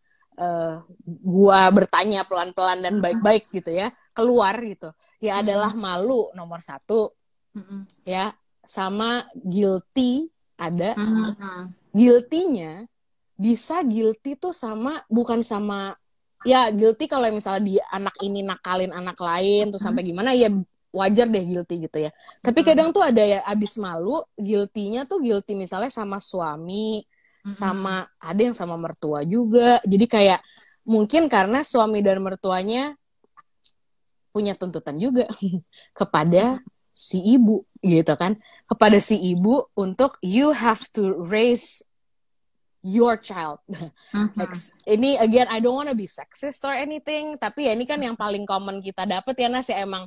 gue bertanya pelan-pelan dan baik-baik gitu ya, keluar gitu. Ya adalah malu nomor 1, ya, sama guilty ada. Guilty-nya bisa guilty tuh bukan sama ya guilty kalau misalnya di anak ini nakalin anak lain tuh sampai gimana ya wajar deh guilty gitu ya. Tapi kadang tuh ada ya abis malu, guilty-nya tuh guilty misalnya sama suami, sama ada yang sama mertua juga. Jadi kayak mungkin karena suami dan mertuanya punya tuntutan juga kepada si ibu gitu kan, kepada si ibu untuk you have to raise your child. Ini again I don't wanna be sexist or anything, tapi ya ini kan yang paling common kita dapat ya Nas ya, emang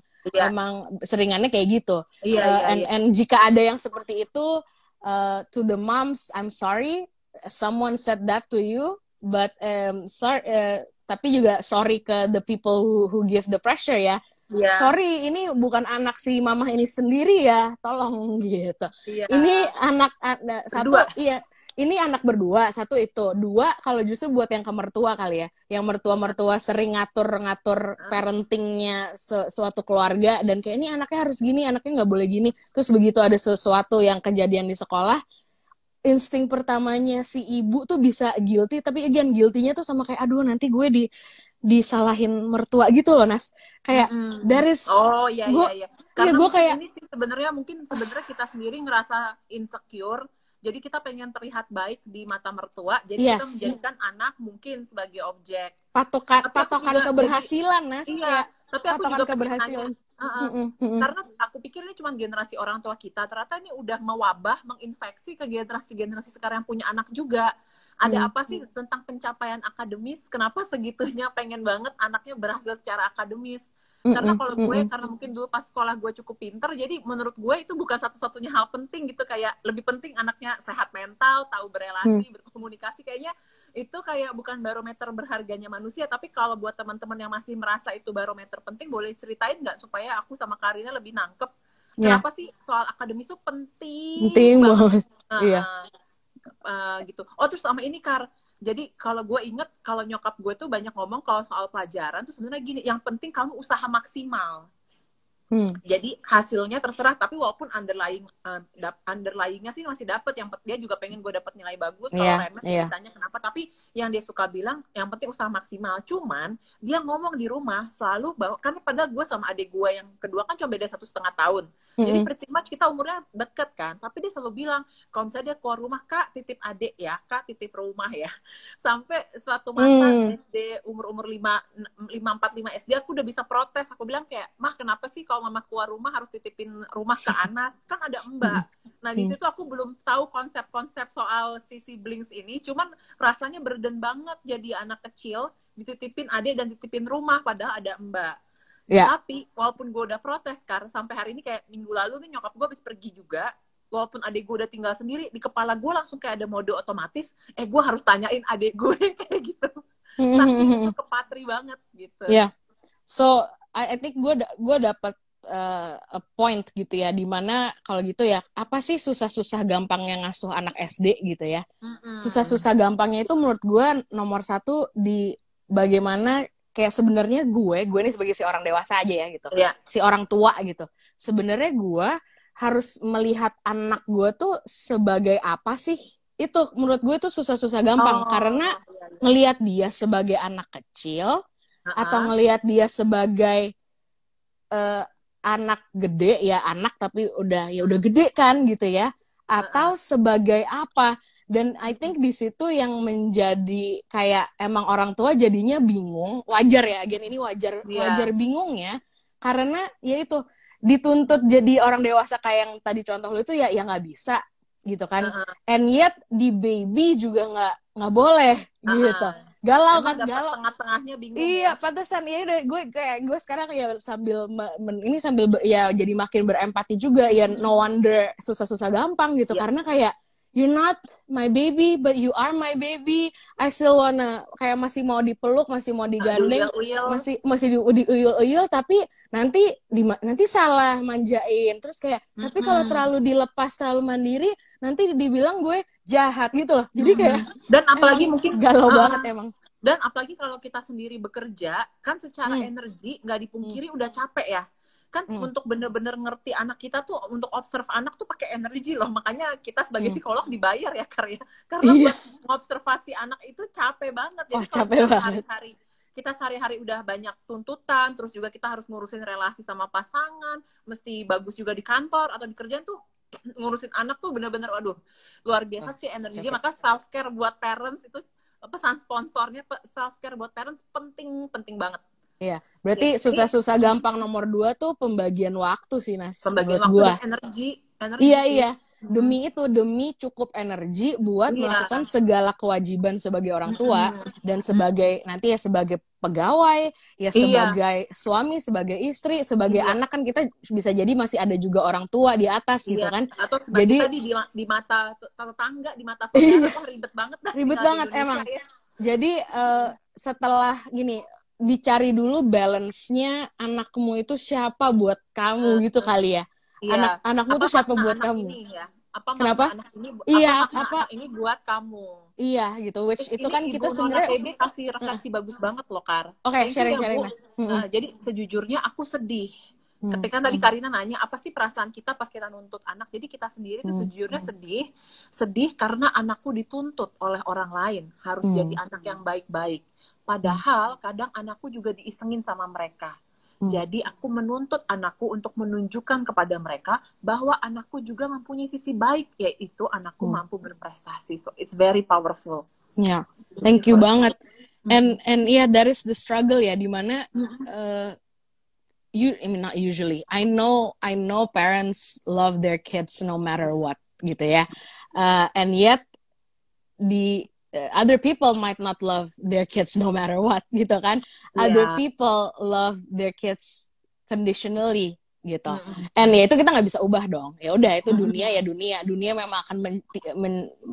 seringannya kayak gitu. And jika ada yang seperti itu, to the moms, I'm sorry someone said that to you, but tapi juga sorry ke the people who give the pressure ya. Sorry, ini bukan anak si mama ini sendiri ya, tolong gitu. Ini anak satu, ini anak berdua, satu itu. Dua, kalau justru buat yang ke mertua kali ya, yang mertua-mertua sering ngatur parentingnya suatu keluarga, dan kayak ini anaknya harus gini, anaknya nggak boleh gini. Terus begitu ada sesuatu yang kejadian di sekolah, insting pertamanya si ibu tuh bisa guilty, tapi again guilty-nya tuh sama kayak aduh nanti gue disalahin mertua gitu loh Nas, kayak there is karena gue kayak ini sih sebenarnya kita sendiri ngerasa insecure, jadi kita pengen terlihat baik di mata mertua, jadi kita menjadikan anak mungkin sebagai objek patokan keberhasilan Nas. Tapi aku juga keberhasilan. Karena aku pikir ini cuma generasi orang tua kita, ternyata ini udah mewabah, menginfeksi ke generasi sekarang yang punya anak juga. Ada apa sih tentang pencapaian akademis? Kenapa segitunya pengen banget anaknya berhasil secara akademis? Karena kalau gue, karena mungkin dulu pas sekolah gue cukup pinter, jadi menurut gue itu bukan satu-satunya hal penting gitu. Kayak lebih penting anaknya sehat mental, tahu berelasi, berkomunikasi. Kayaknya itu kayak bukan barometer berharganya manusia. Tapi kalau buat teman-teman yang masih merasa itu barometer penting, boleh ceritain nggak supaya aku sama Karina lebih nangkep kenapa sih soal akademis itu penting banget. Gitu. Oh terus sama ini Kar, jadi kalau gue inget, kalau nyokap gue tuh banyak ngomong kalau soal pelajaran tuh sebenarnya gini, yang penting kamu usaha maksimal. Jadi hasilnya terserah, tapi walaupun underlyingnya sih masih dapet. Yang dia juga pengen gue dapet nilai bagus. Kalau remet ditanya kenapa, tapi yang dia suka bilang yang penting usaha maksimal. Cuman dia ngomong di rumah selalu bahwa, karena padahal gue sama adik gue yang kedua kan cuma beda 1,5 tahun, jadi pretty much kita umurnya deket kan, tapi dia selalu bilang kalau misalnya dia keluar rumah, Kak titip adik ya, Kak titip rumah ya. Sampai suatu masa SD umur 5-4-5 SD aku udah bisa protes. Aku bilang kayak, Mah kenapa sih kalau mama keluar rumah harus titipin rumah ke Anas, kan ada Mbak. Nah di situ aku belum tahu konsep-konsep soal si siblings ini, cuman rasanya burden banget jadi anak kecil dititipin adik dan dititipin rumah padahal ada Mbak. Tapi walaupun gue udah protes karena sampai hari ini, kayak minggu lalu nih nyokap gue habis pergi juga, walaupun adik gue udah tinggal sendiri, di kepala gue langsung kayak ada mode otomatis, gue harus tanyain adik gue kayak gitu. Saking itu kepatri banget gitu. So I think gue dapet a point gitu ya, dimana kalau gitu ya, apa sih susah-susah gampangnya ngasuh anak SD gitu ya. Susah-susah gampangnya itu menurut gue nomor satu di bagaimana kayak sebenarnya gue nih sebagai si orang dewasa aja ya gitu, si orang tua gitu, sebenarnya gue harus melihat anak gue tuh sebagai apa sih. Itu menurut gue itu susah-susah gampang, karena ngelihat dia sebagai anak kecil atau ngelihat dia sebagai anak gede ya, anak tapi udah gede kan gitu ya, atau sebagai apa. Dan I think di situ yang menjadi kayak emang orang tua jadinya bingung, wajar ya, ini wajar bingung ya, karena ya itu dituntut jadi orang dewasa kayak yang tadi contoh lu itu ya nggak bisa gitu kan, and yet di baby juga nggak boleh gitu. Galau kan, galau. Tengah-tengahnya bingung. Iya, pantesan ya udah gue sekarang ya sambil ya jadi makin berempati juga ya, no wonder susah-susah gampang gitu, karena kayak you're not my baby but you are my baby. I still wanna kayak masih mau dipeluk, masih mau digandeng, masih diuyul-uyul, tapi nanti salah manjain. Terus kayak tapi kalau terlalu dilepas, terlalu mandiri, nanti dibilang gue jahat gitu loh. Jadi kayak dan apalagi mungkin galau banget emang. Dan apalagi kalau kita sendiri bekerja kan secara energi nggak dipungkiri udah capek ya. Kan untuk bener-bener ngerti anak kita tuh, untuk observe anak tuh pakai energi loh. Makanya kita sebagai psikolog dibayar ya karena buat observasi anak itu capek banget. Jadi kalau kita sehari-hari udah banyak tuntutan, terus juga kita harus ngurusin relasi sama pasangan, mesti bagus juga di kantor atau di kerjaan tuh, ngurusin anak tuh bener-bener aduh luar biasa sih energinya. Maka self care buat parents itu, pesan sponsornya, self care buat parents penting banget. Iya, berarti susah-susah gampang nomor 2 tuh pembagian waktu sih, Nas. Pembagian Buat waktu gua. dan energi Iya, sih. iya. Demi cukup energi buat melakukan segala kewajiban sebagai orang tua dan sebagai nanti ya sebagai pegawai, ya sebagai suami, sebagai istri, sebagai anak kan kita bisa jadi masih ada juga orang tua di atas gitu kan. Atau sebagai tadi di mata tetangga, di mata saudara, wah ribet banget dah. Ribet banget emang. Ya. Jadi setelah gini dicari dulu balance-nya anakmu itu siapa buat kamu gitu kali ya. Anakmu tuh siapa buat kamu? Ini ya? Apa kenapa? Anak ini, anak ini buat kamu? Iya gitu. Which itu kan kita sebenarnya PB kasih refleksi bagus banget loh, Kar. Oke, sharing Mas. Jadi sejujurnya aku sedih. Ketika tadi Karina nanya apa sih perasaan kita pas kita nuntut anak, jadi kita sendiri tuh sejujurnya sedih karena anakku dituntut oleh orang lain harus jadi anak yang baik-baik. Padahal kadang anakku juga diisengin sama mereka. Jadi aku menuntut anakku untuk menunjukkan kepada mereka bahwa anakku juga mempunyai sisi baik, yaitu anakku mampu berprestasi. So it's very powerful. Ya, yeah. Thank you banget. And yeah, that is the struggle ya, dimana I mean not usually. I know parents love their kids no matter what gitu ya. And yet other people might not love their kids no matter what gitu kan. Other people love their kids conditionally gitu. And ya itu kita nggak bisa ubah dong. Ya udah itu dunia ya dunia memang akan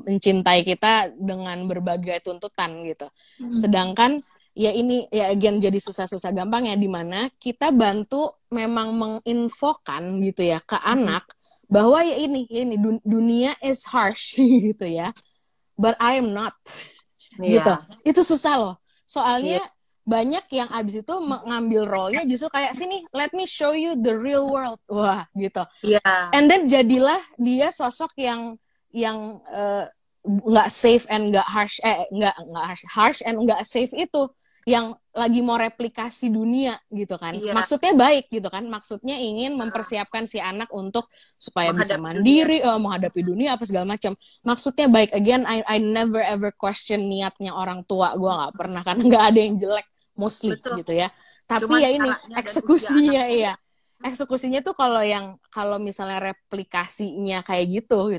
mencintai kita dengan berbagai tuntutan gitu. Sedangkan ya ini ya again jadi susah-susah gampang ya, dimana kita bantu memang menginfokan gitu ya ke anak bahwa ya ini dunia is harsh gitu ya. But I am not, gitu. Itu susah loh. Soalnya banyak yang abis itu mengambil role-nya justru kayak sini, let me show you the real world, wah, gitu. And then jadilah dia sosok yang nggak safe and nggak harsh, nggak harsh and nggak safe itu, yang lagi mau replikasi dunia gitu kan. Maksudnya baik gitu kan, maksudnya ingin mempersiapkan si anak untuk supaya bisa mandiri, menghadapi dunia apa segala macam. Maksudnya baik. Again, I never ever question niatnya orang tua. Gue nggak pernah, karena nggak ada yang jelek mostly. Betul. Gitu ya. Tapi cuman ya ini eksekusinya eksekusinya tuh kalau misalnya replikasinya kayak gitu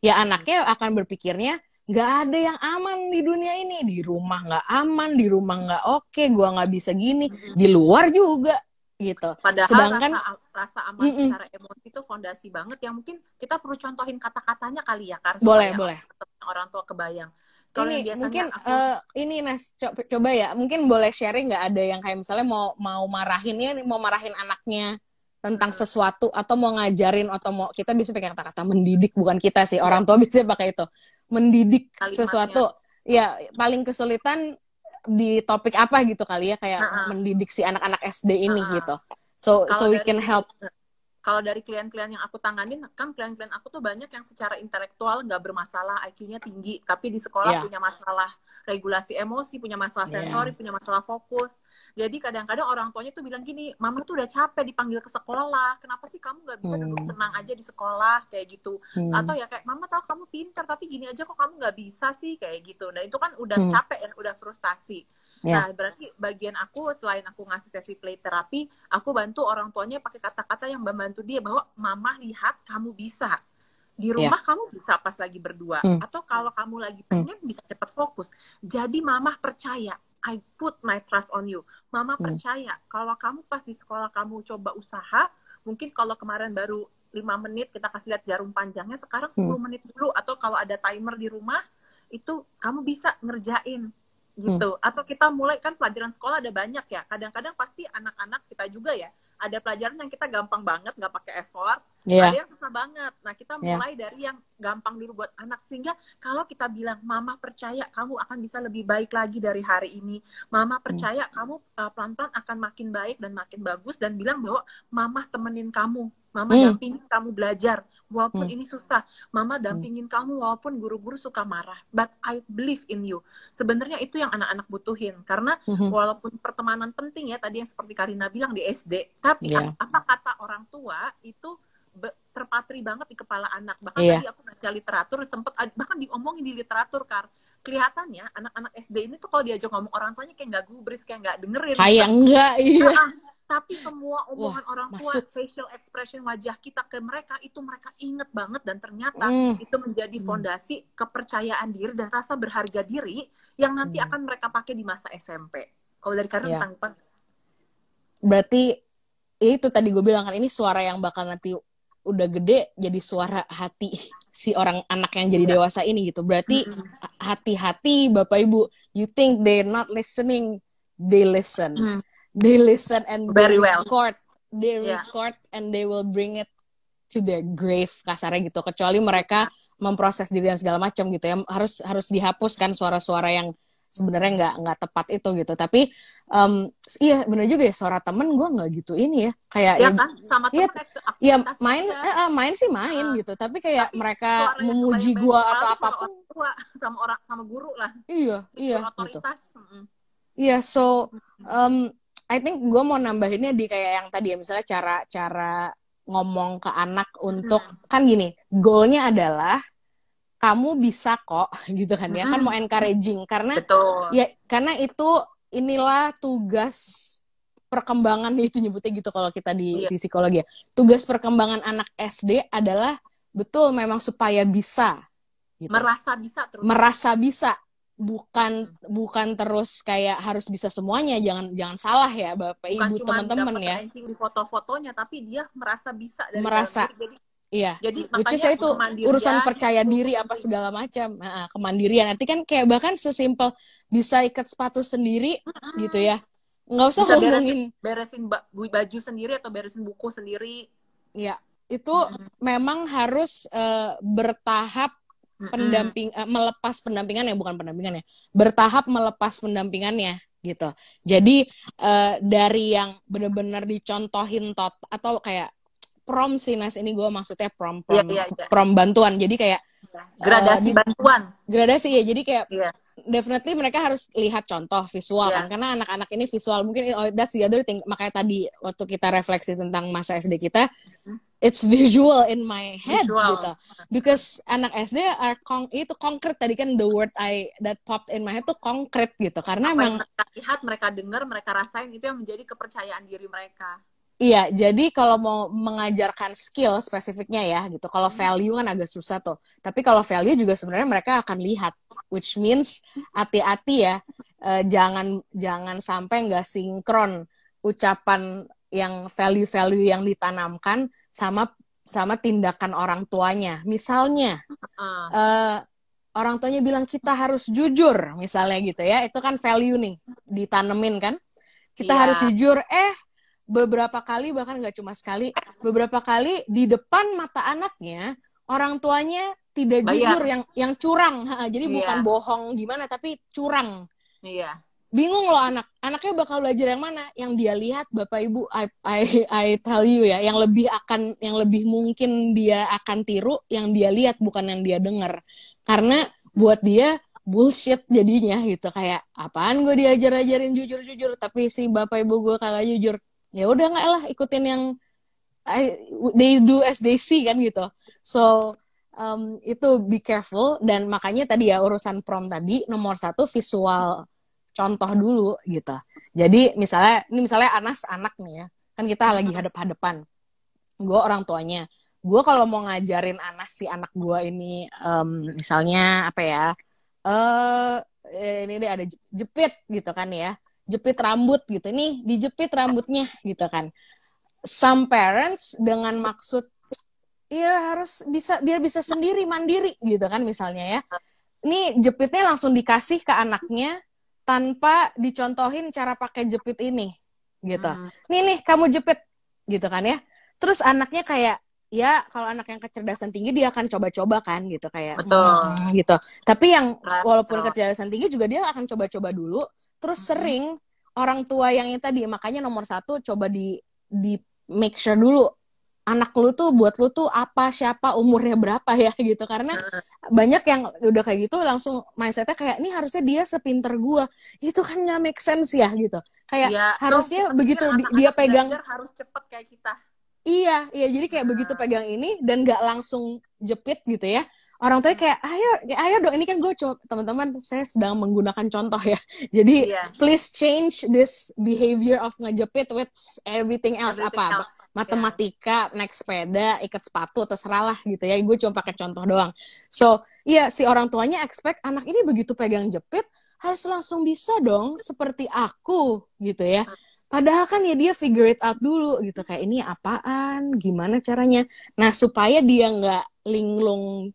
ya anaknya akan berpikirnya nggak ada yang aman di dunia ini, di rumah nggak aman, di rumah nggak oke, gue nggak bisa gini, di luar juga gitu. Padahal sedangkan rasa aman secara emosi itu fondasi banget, yang mungkin kita perlu contohin kata-katanya kali ya, karena boleh orang tua kebayang. Kalau ini mungkin ini Nas coba ya, mungkin boleh sharing nggak, ada yang kayak misalnya mau marahin anaknya tentang sesuatu, atau mau ngajarin, atau mau, kita bisa pakai kata-kata mendidik, bukan kita sih, orang tua bisa pakai itu, mendidik sesuatu ya. Paling kesulitan di topik apa gitu kali ya, kayak mendidik si anak-anak SD ini gitu, so we can help. Kalau dari klien-klien yang aku tanganin, kan klien-klien aku tuh banyak yang secara intelektual nggak bermasalah, IQ-nya tinggi, tapi di sekolah punya masalah regulasi emosi, punya masalah sensori, punya masalah fokus. Jadi kadang-kadang orang tuanya tuh bilang gini, mama tuh udah capek dipanggil ke sekolah, kenapa sih kamu nggak bisa duduk tenang aja di sekolah, kayak gitu. Atau ya kayak, mama tahu kamu pintar, tapi gini aja kok kamu nggak bisa sih, kayak gitu. Nah itu kan udah capek ya, udah frustasi. Nah, berarti bagian aku, selain aku ngasih sesi play terapi, aku bantu orang tuanya pakai kata-kata yang membantu dia, bahwa mama lihat kamu bisa. Di rumah kamu bisa pas lagi berdua. Atau kalau kamu lagi pengen bisa cepat fokus. Jadi mama percaya, I put my trust on you. Mama percaya, kalau kamu pas di sekolah kamu coba usaha, mungkin kalau kemarin baru 5 menit, kita kasih lihat jarum panjangnya, sekarang 10 menit dulu. Atau kalau ada timer di rumah, itu kamu bisa ngerjain. Gitu. Atau kita mulai, kan pelajaran sekolah ada banyak ya, kadang-kadang pasti anak-anak kita juga ya, ada pelajaran yang kita gampang banget nggak pakai effort, ada yang susah banget. Nah kita mulai dari yang gampang dulu buat anak, sehingga kalau kita bilang, mama percaya kamu akan bisa lebih baik lagi dari hari ini, mama percaya kamu pelan-pelan akan makin baik dan makin bagus, dan bilang bahwa mama temenin kamu, mama dampingin kamu belajar walaupun ini susah, mama dampingin kamu walaupun guru-guru suka marah, but I believe in you. Sebenarnya itu yang anak-anak butuhin, karena walaupun pertemanan penting ya, tadi yang seperti Karina bilang di SD, tapi apa kata orang tua itu terpatri banget di kepala anak. Bahkan tadi aku baca literatur, sempat bahkan diomongin di literatur, Kar, kelihatannya anak-anak SD ini tuh kalau diajak ngomong orang tuanya kayak nggak gubris, kayak nggak dengerin. Kayak enggak, iya. Tapi semua omongan orang tua, masuk. facial expression wajah kita ke mereka, itu mereka inget banget. Dan ternyata itu menjadi fondasi kepercayaan diri dan rasa berharga diri yang nanti akan mereka pakai di masa SMP. Kalau dari Karin tentang apa? Berarti itu tadi gue bilang kan, ini suara yang bakal nanti udah gede jadi suara hati si orang anak yang jadi dewasa ini gitu. Berarti hati-hati Bapak Ibu, you think they're not listening, they listen. They listen and very record. They record and they will bring it to their grave, kasarnya gitu. Kecuali mereka memproses diri dan segala macam gitu ya. Harus dihapuskan suara-suara yang sebenarnya nggak tepat itu gitu. Tapi iya benar juga ya, suara temen gue nggak gitu ini ya. Kayak ya kan sama temen main sih main gitu. Tapi kayak mereka memuji gue atau apapun sama guru lah. Iya otoritas. Gitu. Iya, so I think gue mau nambahinnya di kayak yang tadi ya, misalnya cara ngomong ke anak untuk kan gini, goalnya adalah kamu bisa kok gitu kan ya, kan mau encouraging karena ya karena inilah tugas perkembangan itu nyebutnya gitu kalau kita di psikologi ya. Tugas perkembangan anak SD adalah betul memang supaya bisa gitu. Merasa bisa. Bukan terus kayak harus bisa semuanya, jangan salah ya Bapak Ibu teman-teman ya. Bukan cuma di foto-fotonya, tapi dia merasa bisa dari jadi which is itu urusan percaya diri apa segala macam. Kemandirian nanti kan kayak bahkan sesimpel bisa ikat sepatu sendiri gitu ya, nggak usah ngomongin beresin baju sendiri atau beresin buku sendiri ya. Itu memang harus bertahap melepas pendampingannya, bukan pendampingannya, bertahap melepas pendampingannya gitu. Jadi dari yang benar-benar dicontohin atau kayak prom sih Nas, ini gue maksudnya prom bantuan. Jadi kayak gradasi bantuan. Gradasi ya. Jadi kayak definitely mereka harus lihat contoh visual kan, karena anak-anak ini visual mungkin that's the other thing. Makanya tadi waktu kita refleksi tentang masa SD kita, it's visual in my head gitu. Because anak SD itu konkret tadi kan, the word that popped in my head tuh konkret gitu. Karena memang mereka lihat, mereka dengar, mereka rasain, itu yang menjadi kepercayaan diri mereka. Iya, jadi kalau mau mengajarkan skill spesifiknya ya gitu, kalau value kan agak susah tuh. Tapi kalau value juga sebenarnya mereka akan lihat, which means hati-hati ya, jangan sampai nggak sinkron ucapan yang value-value yang ditanamkan sama tindakan orang tuanya. Misalnya orang tuanya bilang kita harus jujur, misalnya gitu ya, itu kan value nih ditanemin kan, kita harus jujur. Beberapa kali, bahkan nggak cuma sekali, beberapa kali di depan mata anaknya orang tuanya tidak jujur, yang curang. Jadi bukan bohong gimana, tapi curang. Bingung loh anaknya bakal belajar yang mana, yang dia lihat. Bapak Ibu, I tell you ya, yang lebih mungkin dia akan tiru yang dia lihat, bukan yang dia dengar. Karena buat dia bullshit jadinya gitu, kayak apaan gue diajarin jujur, tapi si Bapak Ibu gue kagak jujur. Ya udah nggak lah, ikutin yang they do as they see kan gitu. So itu be careful. Dan makanya tadi ya urusan prom tadi, nomor 1 visual contoh dulu gitu. Jadi misalnya Anas anak nih ya, kan kita lagi hadap-hadapan, gue orang tuanya. Gue kalau mau ngajarin Anas, si anak gue ini misalnya apa ya, ini dia ada jepit gitu kan ya, jepit rambut gitu, nih dijepit rambutnya gitu kan. Some parents dengan maksud ya harus bisa, biar bisa sendiri mandiri gitu kan misalnya ya, ini jepitnya langsung dikasih ke anaknya tanpa dicontohin cara pakai jepit ini gitu. Nih kamu jepit gitu kan ya. Terus anaknya kayak ya, kalau anak yang kecerdasan tinggi dia akan coba-coba kan gitu, kayak gitu. Tapi yang walaupun kecerdasan tinggi juga dia akan coba-coba dulu. Terus sering orang tua yang ini tadi, makanya nomor 1 coba di make sure dulu anak lu tuh, buat lu tuh apa, siapa, umurnya berapa ya gitu. Karena banyak yang udah kayak gitu langsung mindsetnya kayak, ini harusnya dia sepinter gua. Itu kan nggak make sense ya gitu. Kayak harusnya begitu dia pegang, harus cepet kayak kita. Iya, jadi kayak begitu pegang ini dan nggak langsung jepit gitu ya, orang tuanya kayak ayo dong, ini kan gue coba, teman-teman saya sedang menggunakan contoh ya, jadi please change this behavior of ngejepit with everything else, matematika, naik sepeda, ikat sepatu, terserah lah gitu ya, gue cuma pakai contoh doang. So iya, si orang tuanya expect anak ini begitu pegang jepit harus langsung bisa dong seperti aku gitu ya. Padahal kan ya dia figure it out dulu gitu, kayak ini apaan, gimana caranya. Nah, supaya dia nggak linglung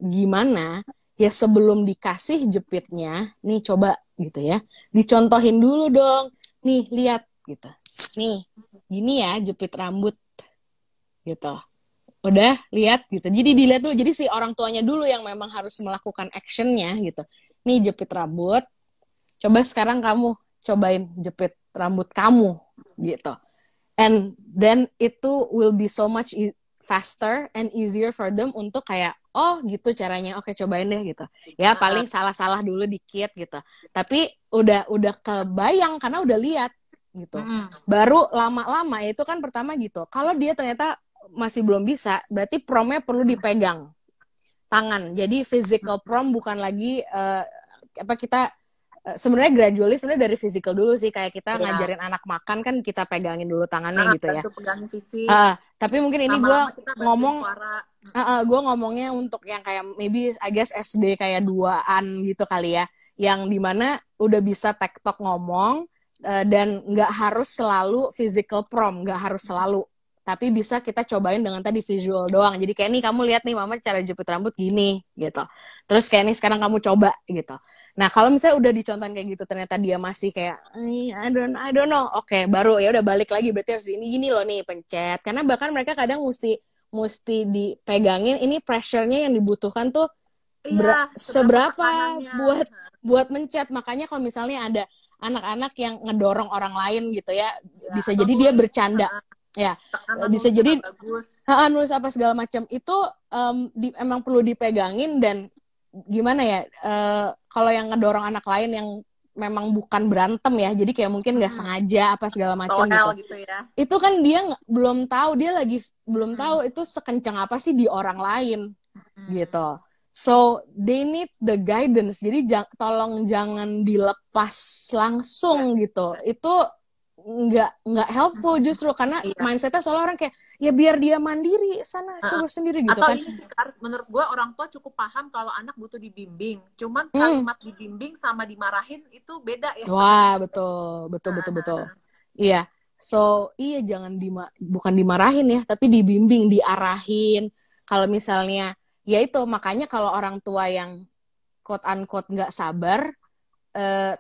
gimana, ya sebelum dikasih jepitnya, nih coba gitu ya, dicontohin dulu dong. Nih, lihat gitu. Nih, gini ya jepit rambut gitu. Udah, lihat gitu. Jadi dilihat dulu. Jadi si orang tuanya dulu yang memang harus melakukan actionnya gitu. Nih jepit rambut. Coba sekarang kamu cobain jepit rambut kamu gitu. And then itu will be so much faster and easier for them untuk kayak, oh gitu caranya, oke cobain deh gitu. Ya paling salah-salah dulu dikit gitu. Tapi udah kebayang karena udah lihat gitu. Baru lama-lama itu kan pertama gitu. Kalau dia ternyata masih belum bisa, berarti promnya perlu dipegang tangan. Jadi physical prom bukan lagi kita sebenarnya gradually sebenarnya dari physical dulu sih, kayak kita ngajarin anak makan kan kita pegangin dulu tangannya gitu ya. Tapi mungkin ini gue ngomongnya untuk yang kayak maybe I guess SD kayak 2-an gitu kali ya, yang dimana udah bisa tektok ngomong dan nggak harus selalu physical prom, nggak harus selalu. Tapi bisa kita cobain dengan tadi visual doang. Jadi kayak nih kamu lihat nih mama cara jepit rambut gini gitu. Terus kayak nih sekarang kamu coba gitu. Nah kalau misalnya udah dicontohin kayak gitu ternyata dia masih kayak I don't know. Oke, baru ya udah balik lagi, berarti harus gini loh nih pencet. Karena bahkan mereka kadang mesti dipegangin, ini pressure-nya yang dibutuhkan tuh seberapa buat mencet. Makanya kalau misalnya ada anak-anak yang ngedorong orang lain gitu ya bisa jadi dia bercanda. Ya, bisa jadi nulis apa segala macam itu emang perlu dipegangin. Dan gimana ya, kalau yang ngedorong anak lain yang memang bukan berantem ya, jadi kayak mungkin nggak sengaja apa segala macam gitu ya. Itu kan dia belum tahu, dia lagi belum tahu itu sekencang apa sih di orang lain gitu. So they need the guidance. Jadi tolong jangan dilepas langsung gitu. Itu nggak helpful justru karena mindsetnya soalnya orang kayak ya biar dia mandiri sana coba sendiri gitu. Atau kan ini sih, menurut gue orang tua cukup paham kalau anak butuh dibimbing, cuman kalimat dibimbing sama dimarahin itu beda ya. Wah betul. Iya, so iya jangan bukan dimarahin ya, tapi dibimbing, diarahin. Kalau misalnya ya itu, makanya kalau orang tua yang quote unquote nggak sabar,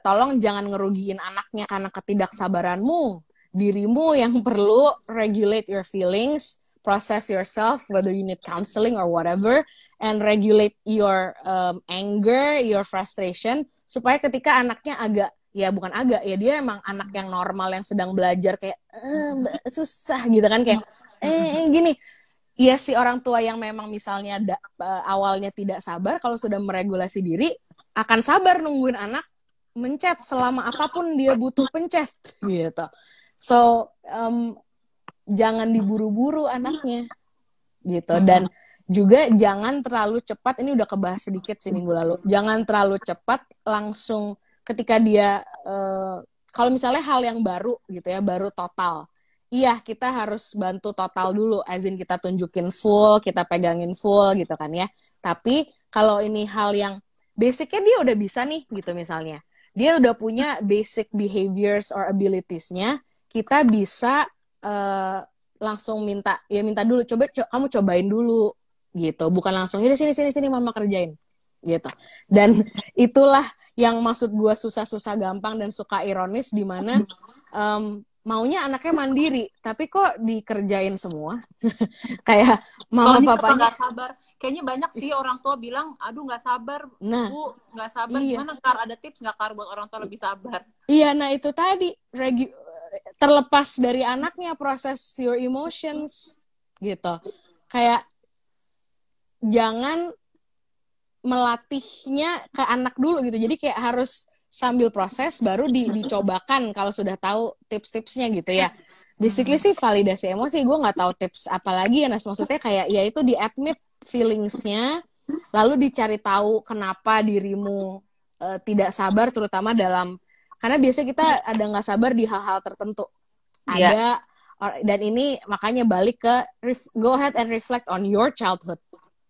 tolong jangan ngerugiin anaknya karena ketidaksabaranmu. Dirimu yang perlu regulate your feelings, process yourself, whether you need counseling or whatever, and regulate your anger, your frustration, supaya ketika anaknya dia emang anak yang normal yang sedang belajar kayak susah gitu kan, kayak gini. Ya si orang tua yang memang misalnya awalnya tidak sabar, kalau sudah meregulasi diri akan sabar nungguin anak mencet selama apapun dia butuh pencet gitu. So jangan diburu-buru anaknya gitu. Dan juga jangan terlalu cepat, ini udah kebahas sedikit sih minggu lalu, jangan terlalu cepat langsung ketika dia kalau misalnya hal yang baru gitu ya, baru total, iya kita harus bantu total dulu, as in kita tunjukin full, kita pegangin full gitu kan ya. Tapi kalau ini hal yang basicnya dia udah bisa nih gitu, misalnya dia udah punya basic behaviors or abilities-nya, kita bisa langsung minta dulu, kamu cobain dulu gitu, bukan langsung ini sini mama kerjain gitu. Dan itulah yang maksud gue susah-susah gampang dan suka ironis, di mana maunya anaknya mandiri tapi kok dikerjain semua. Kayak mama papanya nggak sabar. Kayaknya banyak sih orang tua bilang, aduh nggak sabar, Bu, nggak sabar. Gimana, Kar? Ada tips nggak, Kar, buat orang tua lebih sabar? Iya, nah itu tadi, terlepas dari anaknya, proses your emotions, gitu. Kayak, jangan melatihnya ke anak dulu, gitu. Jadi kayak harus sambil proses, baru dicobakan kalau sudah tahu tips-tipsnya, gitu ya. Basically sih validasi emosi, gue nggak tahu tips apa lagi ya, Nas. Maksudnya kayak, ya itu di-admit feelings-nya, lalu dicari tahu kenapa dirimu tidak sabar, terutama karena biasanya kita ada nggak sabar di hal-hal tertentu. Ada, dan ini makanya balik ke go ahead and reflect on your childhood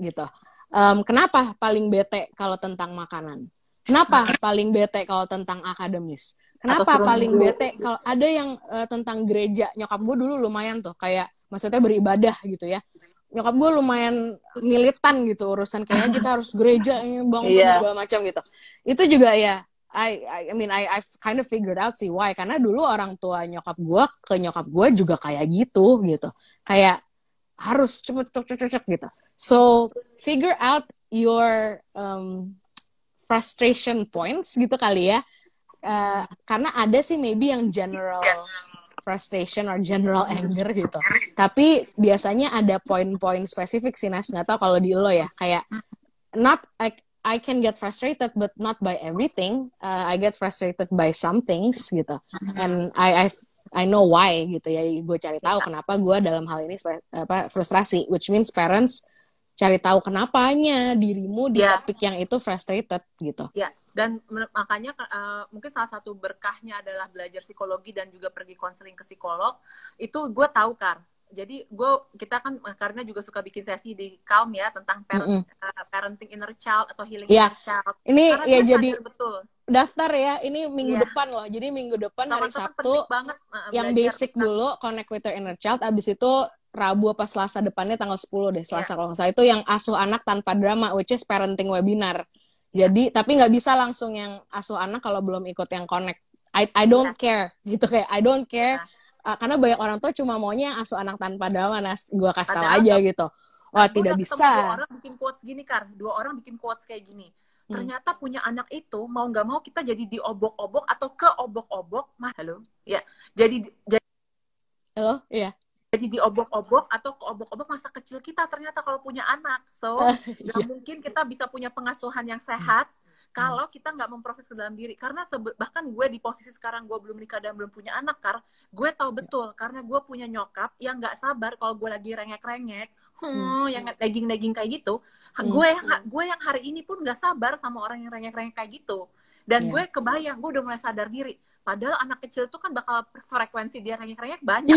gitu. Kenapa paling bete kalau tentang makanan? Kenapa paling bete kalau tentang akademis? Kenapa paling bete kalau ada yang tentang gereja? Nyokap gue dulu lumayan tuh, kayak maksudnya beribadah gitu ya. Nyokap gue lumayan militan gitu, urusan kayaknya kita harus gereja, bangun segala macam gitu. Itu juga ya, I mean I kind of figured out sih why, karena dulu orang tua nyokap gue juga kayak gitu. Kayak harus cepet gitu. So figure out your frustration points gitu kali ya. Karena ada sih maybe yang general frustration or general anger gitu. Tapi biasanya ada poin-poin spesifik sih, Nas. Nggak tahu kalau di lo ya. Kayak not like I can get frustrated, but not by everything. I get frustrated by some things gitu. And I know why gitu ya. Gue cari tahu kenapa gue dalam hal ini frustrasi. Which means parents cari tahu kenapanya dirimu di topik yang itu frustrated gitu. Ya, dan makanya mungkin salah satu berkahnya adalah belajar psikologi dan juga pergi konseling ke psikolog. Itu gue tahu, Kar. Jadi kita kan karena juga suka bikin sesi di Calm ya tentang parenting inner child atau healing inner child. Ini karena ya jadi betul. Daftar ya, ini minggu depan loh. Jadi minggu depan hari Sabtu yang basic dulu, connect with your inner child. Abis itu Rabu apa Selasa depannya tanggal 10 deh, Selasa kalau nggak salah, itu yang asuh anak tanpa drama, which is parenting webinar. Jadi tapi nggak bisa langsung yang asuh anak kalau belum ikut yang connect. I don't care gitu, kayak I don't care. Karena banyak orang tuh cuma maunya yang asuh anak tanpa drama, Nas. Gue kasih tahu aja gitu. Wah, tidak bisa. Dua orang bikin quotes gini, Kar. Dua orang bikin quotes kayak gini. Ternyata punya anak itu mau nggak mau kita jadi diobok-obok atau keobok-obok. Halo, ya. Halo, iya. Jadi diobok-obok atau keobok-obok masa kecil kita ternyata kalau punya anak. So, nggak mungkin kita bisa punya pengasuhan yang sehat kalau kita nggak memproses ke dalam diri. Karena bahkan gue di posisi sekarang gue belum nikah dan belum punya anak, Kar, gue tahu betul karena gue punya nyokap yang nggak sabar kalau gue lagi rengek-rengek, yang daging-daging kayak gitu. Gue yang hari ini pun nggak sabar sama orang yang rengek-rengek kayak gitu. Dan gue kebayang, gue udah mulai sadar diri. Padahal anak kecil tuh kan bakal frekuensi dia rengek-rengek banyak.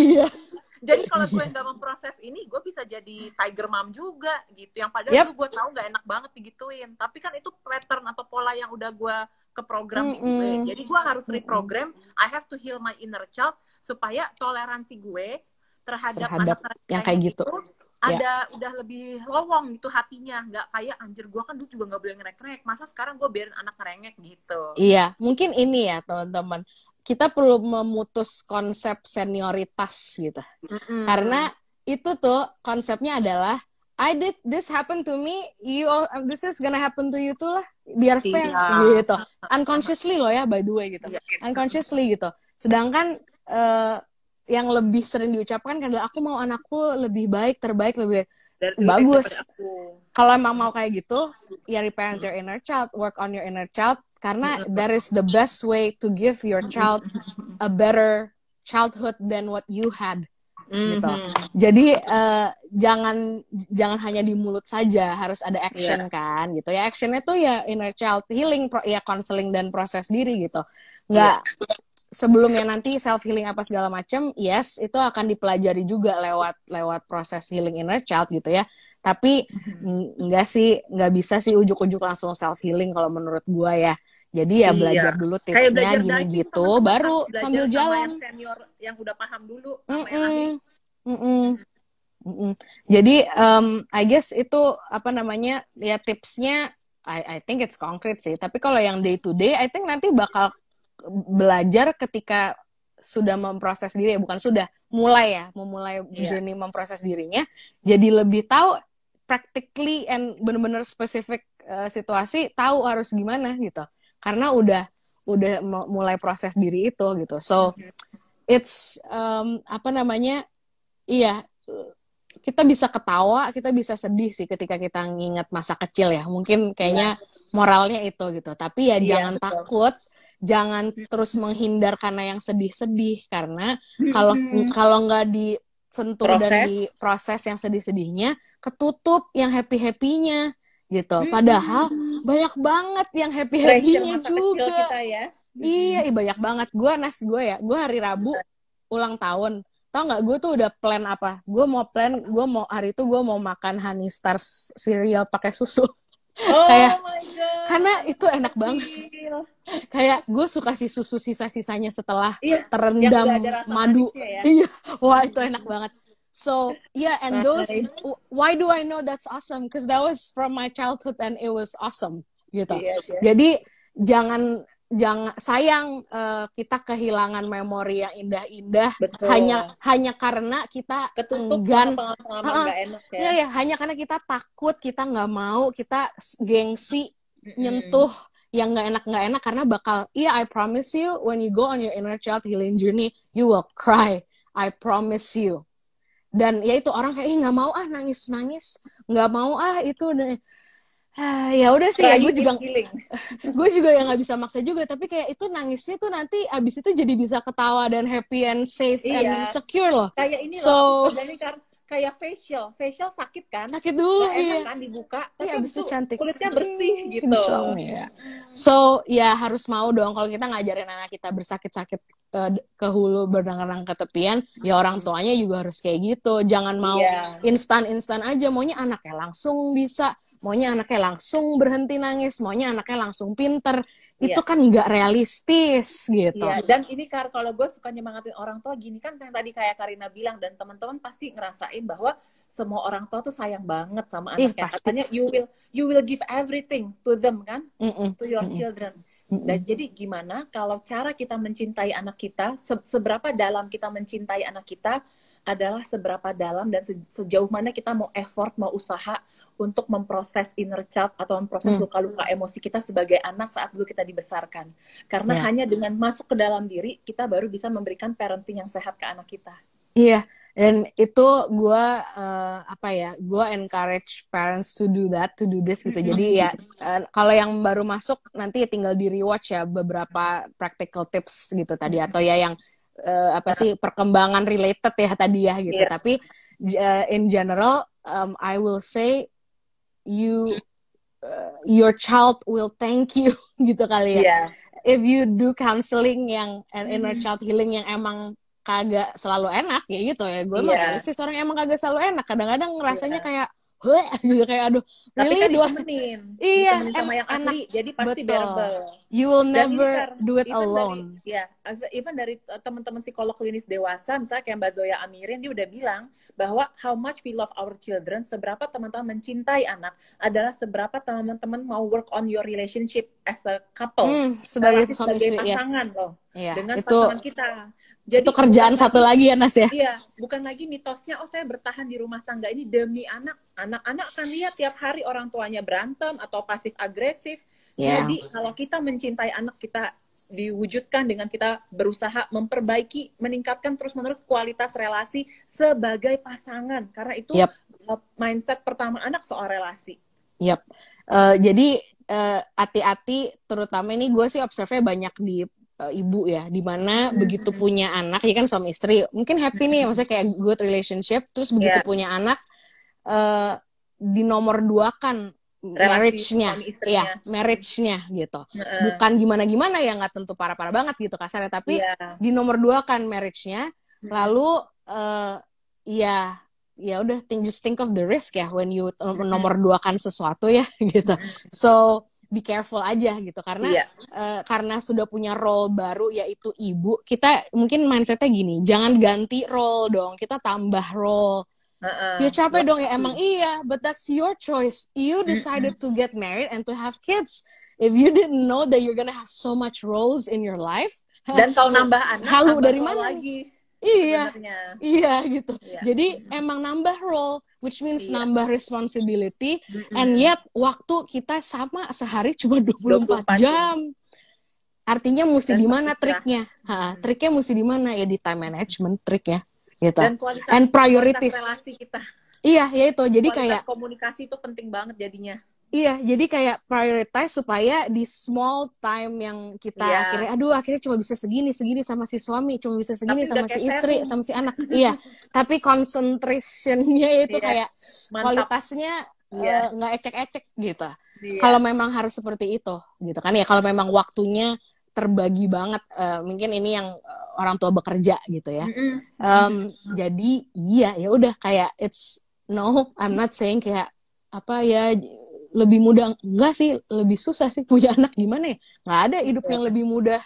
Jadi kalau gue nggak memproses ini, gue bisa jadi tiger mom juga gitu. Yang padahal gue tahu nggak enak banget digituin. Tapi kan itu pattern atau pola yang udah gue keprogram di gue. Jadi gue harus reprogram. I have to heal my inner child supaya toleransi gue terhadap anak yang kayak gitu ada udah lebih lowong gitu hatinya. Nggak kayak anjir gue kan dulu juga nggak boleh ngerek-ngerek. Masa sekarang gue biarin anak ngerengek gitu. Iya, mungkin ini ya teman-teman. Kita perlu memutus konsep senioritas gitu. Karena itu tuh konsepnya adalah I did this happen to me, this is gonna happen to you tuh lah, biar fair gitu. Unconsciously loh ya, by the way gitu. Unconsciously gitu. Sedangkan yang lebih sering diucapkan adalah aku mau anakku lebih baik, terbaik, lebih bagus. Kalau emang mau kayak gitu, ya reparent your inner child, work on your inner child. Karena that is the best way to give your child a better childhood than what you had, gitu. Jadi jangan hanya di mulut saja, harus ada action kan, gitu ya. Actionnya tuh ya inner child healing, ya counseling dan proses diri gitu. Nggak sebelumnya nanti self healing apa segala macam, yes itu akan dipelajari juga lewat proses healing inner child gitu ya. Tapi nggak bisa sih ujuk-ujuk langsung self healing kalau menurut gua ya. Jadi ya belajar dulu tipsnya gini gitu, baru sambil jalan. Yang senior yang udah paham dulu. Jadi I guess itu apa namanya ya tipsnya. I think it's concrete sih. Tapi kalau yang day to day, I think nanti bakal belajar ketika sudah memproses diri, bukan sudah memulai journey memproses dirinya. Jadi lebih tahu practically and benar-benar spesifik situasi, tahu harus gimana gitu. Karena udah mulai proses diri itu gitu. So it's apa namanya? Iya, kita bisa ketawa, kita bisa sedih sih ketika kita nginget masa kecil ya. Mungkin kayaknya moralnya itu gitu. Tapi ya jangan takut, jangan terus menghindar karena yang sedih-sedih, karena kalau nggak disentuh dan diproses yang sedih-sedihnya, ketutup yang happy-happynya. gitu. Padahal banyak banget yang happy-happynya juga. Kita ya. Iya, banyak banget. Gue hari Rabu ulang tahun. Tau nggak, gue tuh udah plan apa? Gue mau hari itu gue mau makan Honey Stars cereal pakai susu. Kayak, my God, karena itu enak banget. Kayak gue suka si susu sisa-sisanya setelah terendam madu. Ya? Iya, wah itu enak banget. So yeah, and those, why do I know that's awesome? Because that was from my childhood and it was awesome gitu. Jadi jangan sayang kita kehilangan memori yang indah-indah hanya karena kita enggan, hanya karena kita takut, kita nggak mau, kita gengsi nyentuh yang nggak enak karena I promise you when you go on your inner child healing journey you will cry, I promise you. Dan ya itu orang kayak nggak mau nangis nggak mau itu ya udah sih ya, gue juga yang nggak bisa maksa juga, tapi kayak itu nangisnya tuh nanti abis itu jadi bisa ketawa dan happy and safe and secure loh. Kayak ini loh, kayak facial sakit kan? Sakit dulu, kan dibuka, tapi abis itu cantik, kulitnya bersih gitu. So ya harus mau dong kalau kita ngajarin anak kita bersakit-sakit ke hulu berdang-dang ke tepian, ya orang tuanya juga harus kayak gitu. Jangan mau instan aja, maunya anaknya langsung bisa, maunya anaknya langsung berhenti nangis, maunya anaknya langsung pinter. Itu kan nggak realistis gitu. Dan ini kalau gue suka nyemangatin orang tua gini kan, yang tadi kayak Karina bilang, dan teman-teman pasti ngerasain bahwa semua orang tua tuh sayang banget sama anaknya. Katanya you will give everything to them kan, to your children. Dan jadi gimana kalau cara kita mencintai anak kita, seberapa dalam kita mencintai anak kita adalah seberapa dalam dan sejauh mana kita mau effort, mau usaha untuk memproses inner child atau memproses luka-luka emosi kita sebagai anak saat dulu kita dibesarkan. Karena hanya dengan masuk ke dalam diri, kita baru bisa memberikan parenting yang sehat ke anak kita. Iya, dan itu gue gue encourage parents to do this gitu. Jadi ya kalau yang baru masuk nanti tinggal di rewatch ya beberapa practical tips gitu tadi, atau ya yang perkembangan related ya tadi ya gitu. Tapi in general I will say your child will thank you gitu kali ya. If you do counseling yang inner child healing yang emang kagak selalu enak ya gitu ya, gue mah realistis orang emang kagak selalu enak, kadang-kadang rasanya kayak gitu, kayak aduh really ditemenin sama yang ahli, jadi pasti bearable. You will never do it alone. Even dari teman-teman psikolog klinis dewasa, misalnya kayak Mbak Zoya Amirin, dia udah bilang bahwa how much we love our children, seberapa teman-teman mencintai anak adalah seberapa teman-teman mau work on your relationship as a couple, sebagai pasangan loh, dengan pasangan kita. Jadi itu kerjaan satu lagi ya Nas ya. Iya, bukan lagi mitosnya saya bertahan di rumah tangga ini demi anak. Anak-anak akan lihat tiap hari orang tuanya berantem atau pasif agresif. Jadi kalau kita mencintai anak kita, diwujudkan dengan kita berusaha memperbaiki, meningkatkan terus-menerus kualitas relasi sebagai pasangan, karena itu mindset pertama anak soal relasi. Jadi hati-hati, terutama ini gue sih observe-nya banyak di ibu ya, dimana begitu punya anak, ya kan suami istri mungkin happy nih, maksudnya kayak good relationship, terus begitu punya anak di nomor 2 kan marriage-nya gitu, bukan gimana-gimana ya, nggak tentu parah-parah banget gitu kasarnya, tapi di nomor 2 kan marriage-nya, lalu ya udah just think of the risk ya when you nomor 2 kan sesuatu ya gitu. So be careful aja gitu, karena karena sudah punya role baru yaitu ibu, kita mungkin mindsetnya gini, jangan ganti role dong, kita tambah role. Ya capek dong ya, emang but that's your choice. You decided to get married and to have kids. If you didn't know that you're gonna have so much roles in your life, dan kalau nambah anak, halu dari mana lagi? Iya gitu. Jadi emang nambah role, which means nambah responsibility, and yet waktu kita sama sehari cuma 24 jam. Artinya mesti di mana triknya? Triknya mesti di mana? Ya di time management triknya gitu. Dan and priorities. Relasi kita. Iya, ya itu. Jadi kayak komunikasi itu penting banget jadinya. Iya, jadi kayak prioritize supaya di small time yang kita akhirnya cuma bisa segini sama si suami, cuma bisa segini sama si istri, sama si anak. Iya, tapi concentrationnya itu kayak kualitasnya nggak ecek-ecek gitu. Kalau memang harus seperti itu gitu kan ya, kalau memang waktunya terbagi banget, mungkin ini yang orang tua bekerja gitu ya. Jadi iya ya udah kayak I'm not saying kayak apa ya lebih mudah, enggak sih, lebih susah sih punya anak, gimana ya, nggak ada hidup yang lebih mudah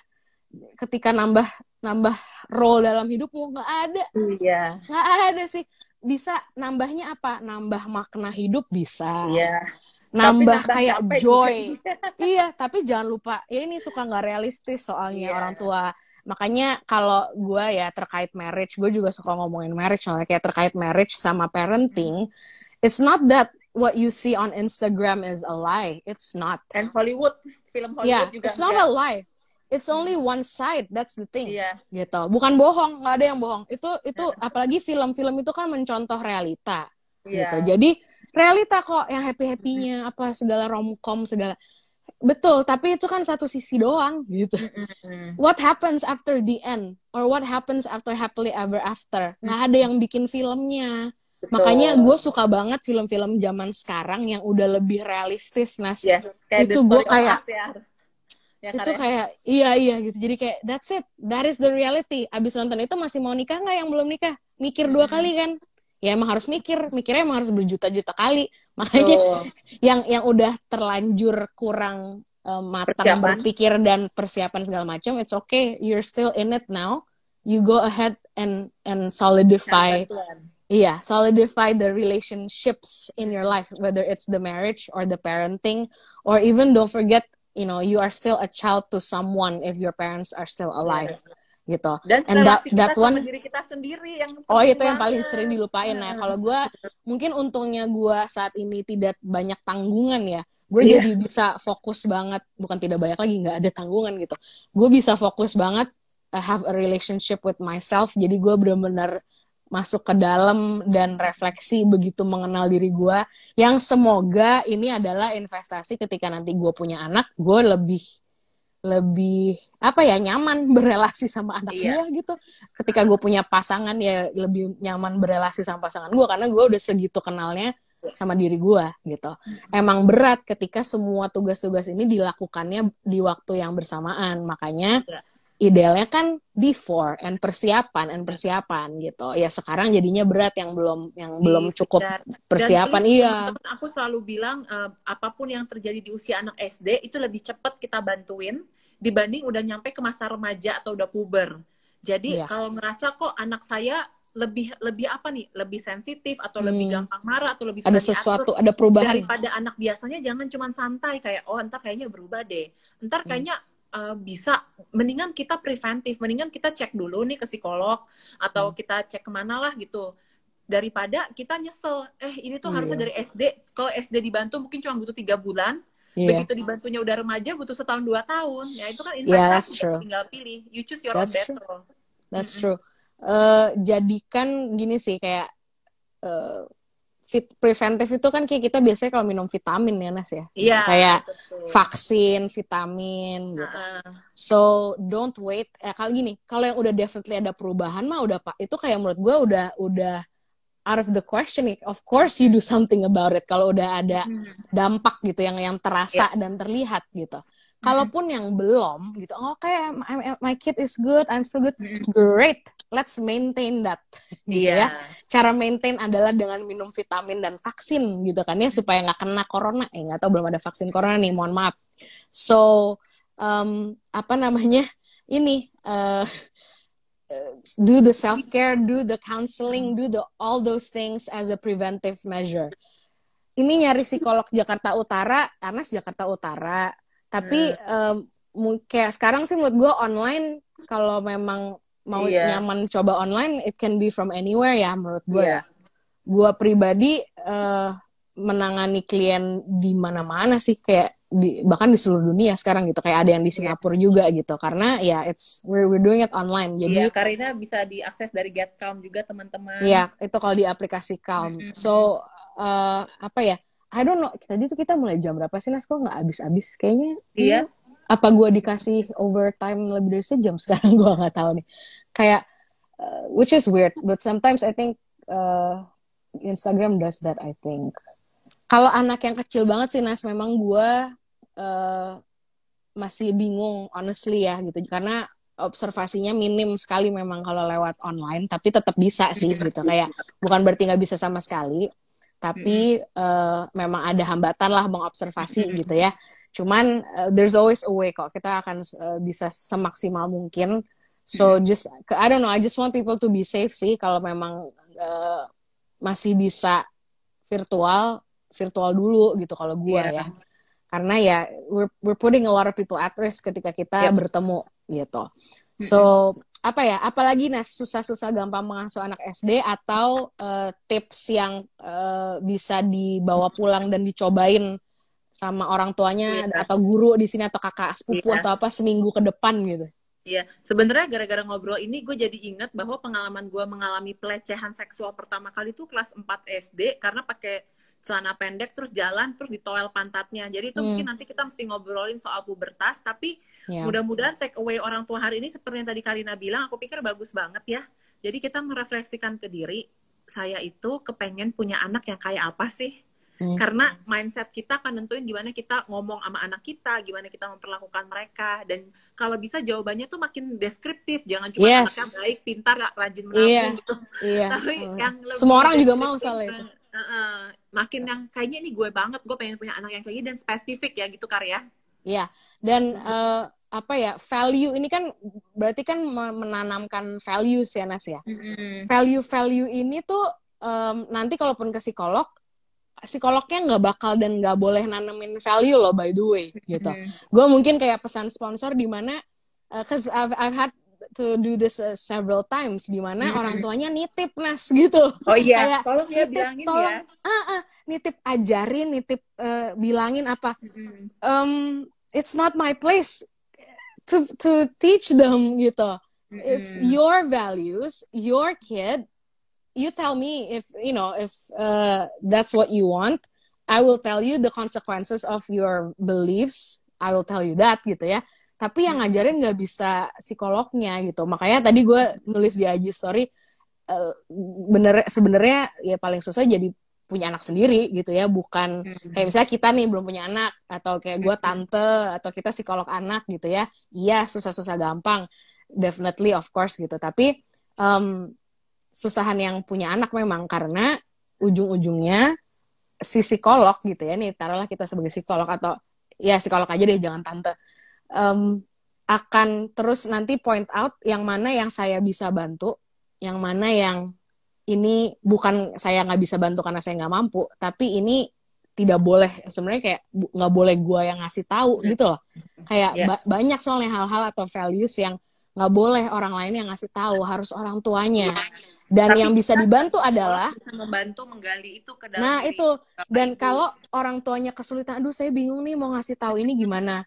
ketika nambah role dalam hidupmu, nggak ada. Nggak ada sih. Bisa nambahnya apa, nambah makna hidup bisa, nambah kayak joy. Iya, tapi jangan lupa ya, ini suka nggak realistis soalnya orang tua. Makanya kalau gue ya terkait marriage, gue juga suka ngomongin marriage soalnya, kayak terkait marriage sama parenting, it's not that what you see on Instagram is a lie. It's not. And Hollywood, film Hollywood juga it's not a lie. It's only one side, that's the thing. Gitu. Bukan bohong, nggak ada yang bohong. Itu apalagi film-film itu kan mencontoh realita. Gitu. Jadi realita kok yang happy-happynya, apa segala romcom segala. Betul, tapi itu kan satu sisi doang gitu. What happens after the end? Or what happens after happily ever after? Nggak ada yang bikin filmnya. Betul. Makanya gue suka banget film-film zaman sekarang yang udah lebih realistis, Nas. Itu gue kayak itu kayak iya gitu. Jadi kayak that's it, that is the reality. Abis nonton itu masih mau nikah nggak yang belum nikah? Mikir 2 kali kan? Ya emang harus mikirnya emang harus berjuta-juta kali. Makanya yang udah terlanjur kurang matang berpikir dan persiapan segala macam, it's okay, you're still in it now. You go ahead and solidify. Solidify the relationships in your life, whether it's the marriage or the parenting, or even don't forget, you are still a child to someone if your parents are still alive, gitu. Dan relasi kita sama diri kita sendiri yang itu yang paling sering dilupain. Nah, kalau gue mungkin untungnya gue saat ini tidak banyak tanggungan ya, gue jadi bisa fokus banget, bukan tidak banyak lagi, nggak ada tanggungan gitu. Gue bisa fokus banget, have a relationship with myself. Jadi gue benar-benar masuk ke dalam dan refleksi begitu mengenal diri gue, yang semoga ini adalah investasi ketika nanti gue punya anak, gue lebih nyaman berelasi sama anak gue gitu. Ketika gue punya pasangan ya lebih nyaman berelasi sama pasangan gue, karena gue udah segitu kenalnya sama diri gue gitu. Emang berat ketika semua tugas-tugas ini dilakukannya di waktu yang bersamaan, makanya idealnya kan before and persiapan gitu. Ya sekarang jadinya berat yang belum cukup persiapan. Dan aku selalu bilang apapun yang terjadi di usia anak SD itu lebih cepat kita bantuin dibanding udah nyampe ke masa remaja atau udah puber. Jadi kalau ngerasa kok anak saya lebih apa nih, lebih sensitif atau lebih gampang marah atau lebih ada sesuatu, ada perubahan daripada anak biasanya, jangan cuma santai kayak entar kayaknya berubah deh, entar kayaknya bisa, mendingan kita preventif, mendingan kita cek dulu nih ke psikolog atau kita cek kemana lah gitu, daripada kita nyesel ini tuh harusnya dari SD. Kalau SD dibantu mungkin cuma butuh 3 bulan, begitu dibantunya udah remaja butuh 1 tahun 2 tahun, ya itu kan investasi, tinggal pilih, you choose your own battle. That's true. Jadikan gini sih, kayak preventif itu kan kayak kita biasanya kalau minum vitamin ya, Nas ya. Kayak vaksin, vitamin gitu. So don't wait. Kalau yang udah definitely ada perubahan mah udah itu kayak menurut gue udah out of the question. Of course you do something about it kalau udah ada dampak gitu yang terasa dan terlihat gitu. Kalaupun yang belum gitu, my kid is good, I'm still good, great, let's maintain that. Gitu ya. Cara maintain adalah dengan minum vitamin dan vaksin gitu kan ya, supaya nggak kena corona. Nggak tahu, belum ada vaksin corona nih, mohon maaf. So do the self-care, do the counseling, do all those things as a preventive measure. Ini nyari psikolog Jakarta Utara, Anas Jakarta Utara. Tapi kayak sekarang sih menurut gue online, kalau memang mau nyaman coba online, it can be from anywhere ya menurut gue. Gue pribadi menangani klien di mana-mana sih, kayak bahkan di seluruh dunia sekarang gitu, kayak ada yang di Singapura juga gitu, karena we're doing it online. Jadi Karina bisa diakses dari Get Calm juga teman-teman. Itu kalau di aplikasi Calm. So I don't know, tadi tuh kita mulai jam berapa sih, Nas? Kok nggak habis-habis kayaknya? Apa gue dikasih overtime lebih dari sejam sekarang? Gue nggak tahu nih. Kayak which is weird, but sometimes I think Instagram does that, I think. Kalau anak yang kecil banget sih Nas, memang gue masih bingung honestly ya gitu, karena observasinya minim sekali memang kalau lewat online, tapi tetap bisa sih gitu, kayak bukan berarti nggak bisa sama sekali, tapi memang ada hambatan lah mengobservasi gitu ya. Cuman there's always a way kok, kita akan bisa semaksimal mungkin. So just I don't know, I just want people to be safe sih, kalau memang masih bisa virtual dulu gitu kalau gue ya, karena ya we're putting a lot of people at risk ketika kita bertemu gitu. So apa ya, apalagi Nas, susah-susah gampang mengasuh anak SD, atau tips yang bisa dibawa pulang dan dicobain sama orang tuanya atau guru di sini atau kakak sepupu atau apa seminggu ke depan gitu. Iya, sebenarnya gara-gara ngobrol ini gue jadi ingat bahwa pengalaman gue mengalami pelecehan seksual pertama kali itu kelas 4 SD, karena pakai celana pendek terus jalan terus ditoel pantatnya. Jadi itu mungkin nanti kita mesti ngobrolin soal pubertas, tapi mudah-mudahan take away orang tua hari ini seperti yang tadi Karina bilang, aku pikir bagus banget ya. Jadi kita merefleksikan ke diri, saya itu kepengen punya anak yang kayak apa sih? Karena mindset kita akan nentuin gimana kita ngomong sama anak kita, gimana kita memperlakukan mereka. Dan kalau bisa jawabannya tuh makin deskriptif, jangan cuma anaknya baik, pintar, rajin menabung gitu. Tapi yang lebih semua orang juga mau soal itu. Makin yang kayaknya ini gue banget, gue pengen punya anak yang kayak gini, dan spesifik ya gitu Karya. Iya, dan apa ya, value ini kan berarti kan menanamkan values ya Nas ya. Value ini tuh nanti kalaupun ke psikolognya nggak bakal dan nggak boleh nanemin value loh, by the way gitu. Gue mungkin kayak pesan sponsor di mana, cause I've had to do this several times, di mana orang tuanya nitip Nas gitu. Oh iya, kayak tolong ya nitip, bilangin tolong, ya. Nitip ajarin, nitip bilangin apa. It's not my place to teach them gitu. It's your values, your kid. You tell me if that's what you want. I will tell you the consequences of your beliefs. I will tell you that gitu ya. Tapi yang ngajarin nggak bisa psikolognya gitu. Makanya tadi gue nulis di IG story, sebenarnya ya paling susah jadi punya anak sendiri gitu ya. Bukan kayak misalnya kita nih belum punya anak, atau kayak gue tante, atau kita psikolog anak gitu ya. Iya, susah-susah gampang. Definitely, of course gitu. Tapi susahan yang punya anak memang, karena ujung-ujungnya si psikolog gitu ya, nih taruhlah kita sebagai psikolog, atau ya psikolog aja deh, jangan tante, akan terus nanti point out yang mana yang saya bisa bantu, yang mana yang ini bukan saya nggak bisa bantu karena saya nggak mampu, tapi ini tidak boleh, sebenarnya kayak nggak boleh gue yang ngasih tahu gitu loh, kayak banyak soalnya hal-hal atau values yang nggak boleh orang lain yang ngasih tahu, harus orang tuanya. Dan tapi yang bisa dibantu adalah bisa membantu menggali itu ke dalam nah diri. Itu, dan kalau orang tuanya kesulitan, aduh saya bingung nih mau ngasih tahu ini gimana,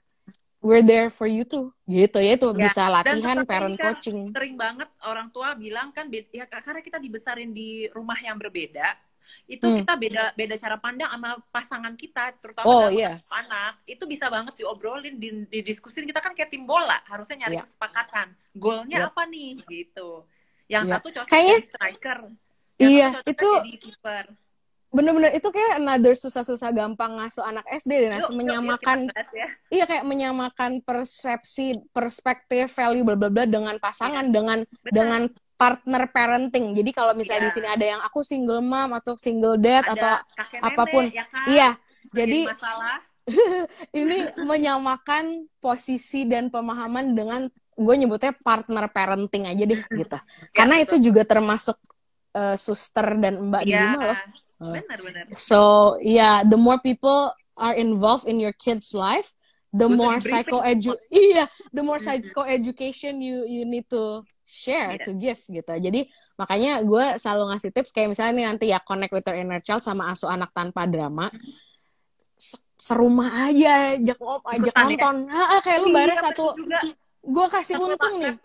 we're there for you too gitu ya. Itu bisa latihan parent coaching. Sering banget orang tua bilang kan, ya karena kita dibesarin di rumah yang berbeda, itu kita beda cara pandang sama pasangan kita, terutama anak. Itu bisa banget diobrolin, didiskusin. Kita kan kayak tim bola, harusnya nyari kesepakatan. Goalnya apa nih gitu. Yang satu cocok jadi striker, yang satu cocok jadi kiper. Bener-bener itu kayak another susah-susah gampang ngasuh anak SD, dan menyamakan kayak menyamakan persepsi, perspektif, value bla bla bla dengan pasangan, dengan partner parenting. Jadi kalau misalnya di sini ada yang aku single mom atau single dad ada atau apapun, ya kan? Jadi masalah. ini menyamakan posisi dan pemahaman dengan, gue nyebutnya partner parenting aja deh gitu. Karena itu juga termasuk suster dan mbak di rumah loh. Benar. So the more people are involved in your kid's life, the more psychoeducation you need to share, to give gitu. Jadi makanya gue selalu ngasih tips kayak misalnya nih nanti ya, connect with your inner child sama asuh anak tanpa drama. Serumah aja, ajak nonton. Kayak lu bareng satu. Gue kasih untung nih,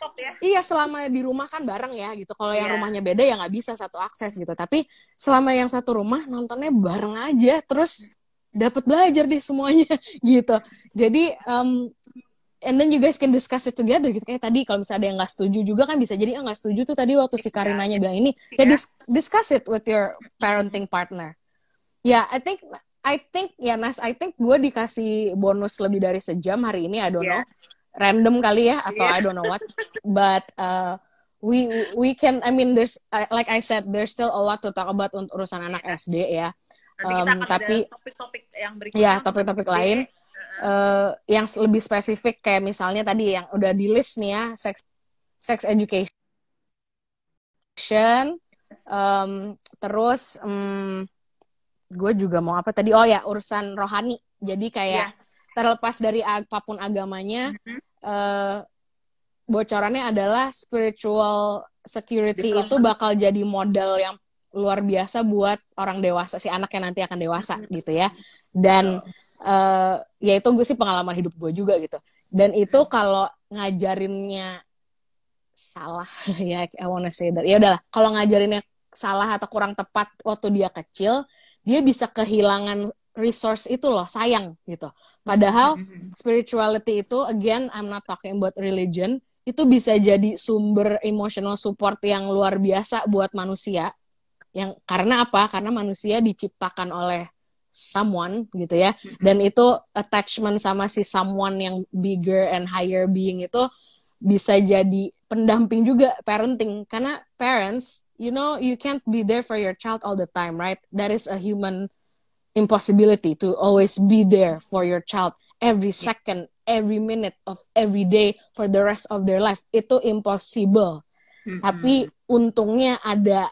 selama di rumah kan bareng ya gitu. Kalau yang rumahnya beda ya nggak bisa satu akses gitu. Tapi selama yang satu rumah nontonnya bareng aja, terus dapat belajar deh semuanya gitu. Jadi and then you guys can discuss it together gitu. Kayak tadi kalau misalnya ada yang nggak setuju juga kan bisa jadi nggak setuju tuh tadi waktu si Karinanya bilang ini, ya discuss it with your parenting partner. I think I think ya Nas, I think gue dikasih bonus lebih dari sejam hari ini, I don't know, Yeah. random kali ya atau I don't know what, but we can, I mean there's like I said, there's still a lot to talk about untuk urusan anak SD ya. Nanti kita akan Tapi ada topik-topik yang berikutnya. ya topik-topik lain yang lebih spesifik kayak misalnya tadi yang udah di list nih ya, sex education, terus gue juga mau apa tadi, oh ya urusan rohani, jadi kayak terlepas dari apapun agamanya, bocorannya adalah spiritual security itu bakal jadi modal yang luar biasa buat orang dewasa, si anak yang nanti akan dewasa gitu ya. Dan ya itu gue sih pengalaman hidup gue juga gitu. Dan itu kalau ngajarinnya salah ya, I wanna say that. Ya udahlah, kalau ngajarinnya salah atau kurang tepat waktu dia kecil, dia bisa kehilangan resource itu loh, sayang gitu. Padahal spirituality itu, again, I'm not talking about religion, itu bisa jadi sumber emotional support yang luar biasa buat manusia. Yang karena apa? Karena manusia diciptakan oleh someone gitu ya. Dan itu attachment sama si someone yang bigger and higher being itu bisa jadi pendamping juga parenting. Karena parents, you know, you can't be there for your child all the time, right? That is a human impossibility to always be there for your child every second, every minute of every day for the rest of their life. Itu impossible. Tapi untungnya ada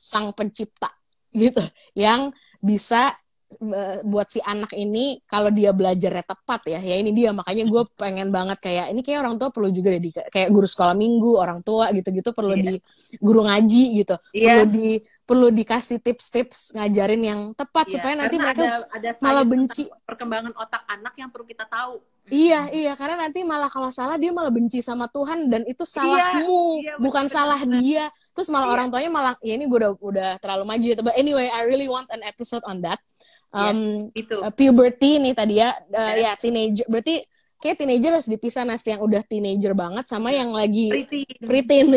sang pencipta gitu yang bisa buat si anak ini kalau dia belajarnya tepat ya ini dia, makanya gue pengen banget kayak ini kayak orang tua perlu juga deh kayak guru sekolah minggu, orang tua gitu-gitu perlu di guru ngaji gitu, perlu dikasih tips-tips ngajarin yang tepat supaya nanti mereka ada malah benci perkembangan otak anak yang perlu kita tahu. Iya, karena nanti malah kalau salah dia malah benci sama Tuhan dan itu salahmu, bukan salah dia. Terus malah orang tuanya malah, ya ini gue udah terlalu maju gitu. But anyway, I really want an episode on that. Puberty nih tadi ya, ya teenager. Berarti kayak teenager harus dipisah, Nasi, yang udah teenager banget sama yang lagi preteen.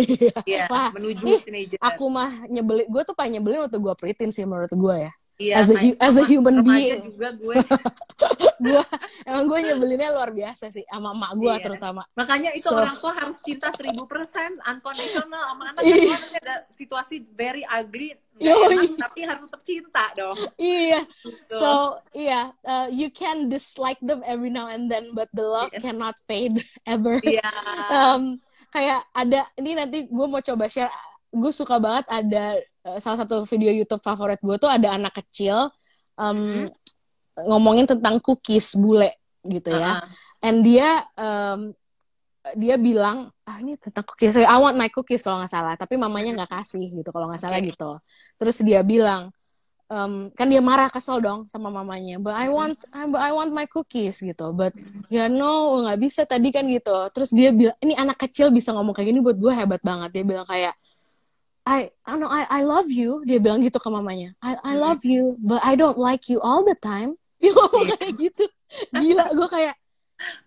Wah, menuju teenager. Aku mah nyebelin, gue tuh paling nyebelin waktu gue preteen sih menurut gue ya. As a human being juga emang gue nyebelinnya luar biasa sih sama emak gue terutama. Makanya itu orang tua harus cinta 1000% unconditional sama anak. Nanti ada situasi very ugly enak, tapi harus tetap cinta dong. So you can dislike them every now and then, but the love cannot fade ever. Kayak ada ini, nanti gue mau coba share. Gue suka banget ada salah satu video YouTube favorit gue tuh ada anak kecil ngomongin tentang cookies bule gitu ya. And dia bilang, ini tentang cookies, I want my cookies kalau nggak salah, tapi mamanya nggak kasih gitu kalau nggak salah gitu. Terus dia bilang, kan dia marah, kesel dong sama mamanya, but I want my cookies gitu, but no nggak bisa tadi kan gitu. Terus dia bilang, ini anak kecil bisa ngomong kayak gini, buat gue hebat banget. Dia bilang kayak, I love you, dia bilang gitu ke mamanya. I love you, but I don't like you all the time. Kayak gitu. Gila, gue kayak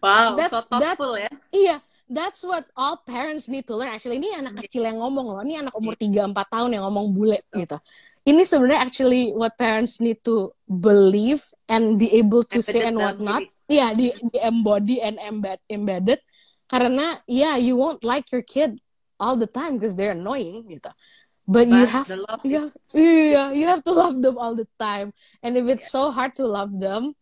wow, so thoughtful ya. Iya, that's what all parents need to learn. Actually, ini anak kecil yang ngomong loh. Ini anak umur 3-4 tahun yang ngomong bule gitu. Ini sebenarnya actually what parents need to believe and be able to say and what not. Iya, di embody and embedded. Karena you won't like your kid all the time because they're annoying gitu. But you have to love them all the time. And if it's so hard to love them,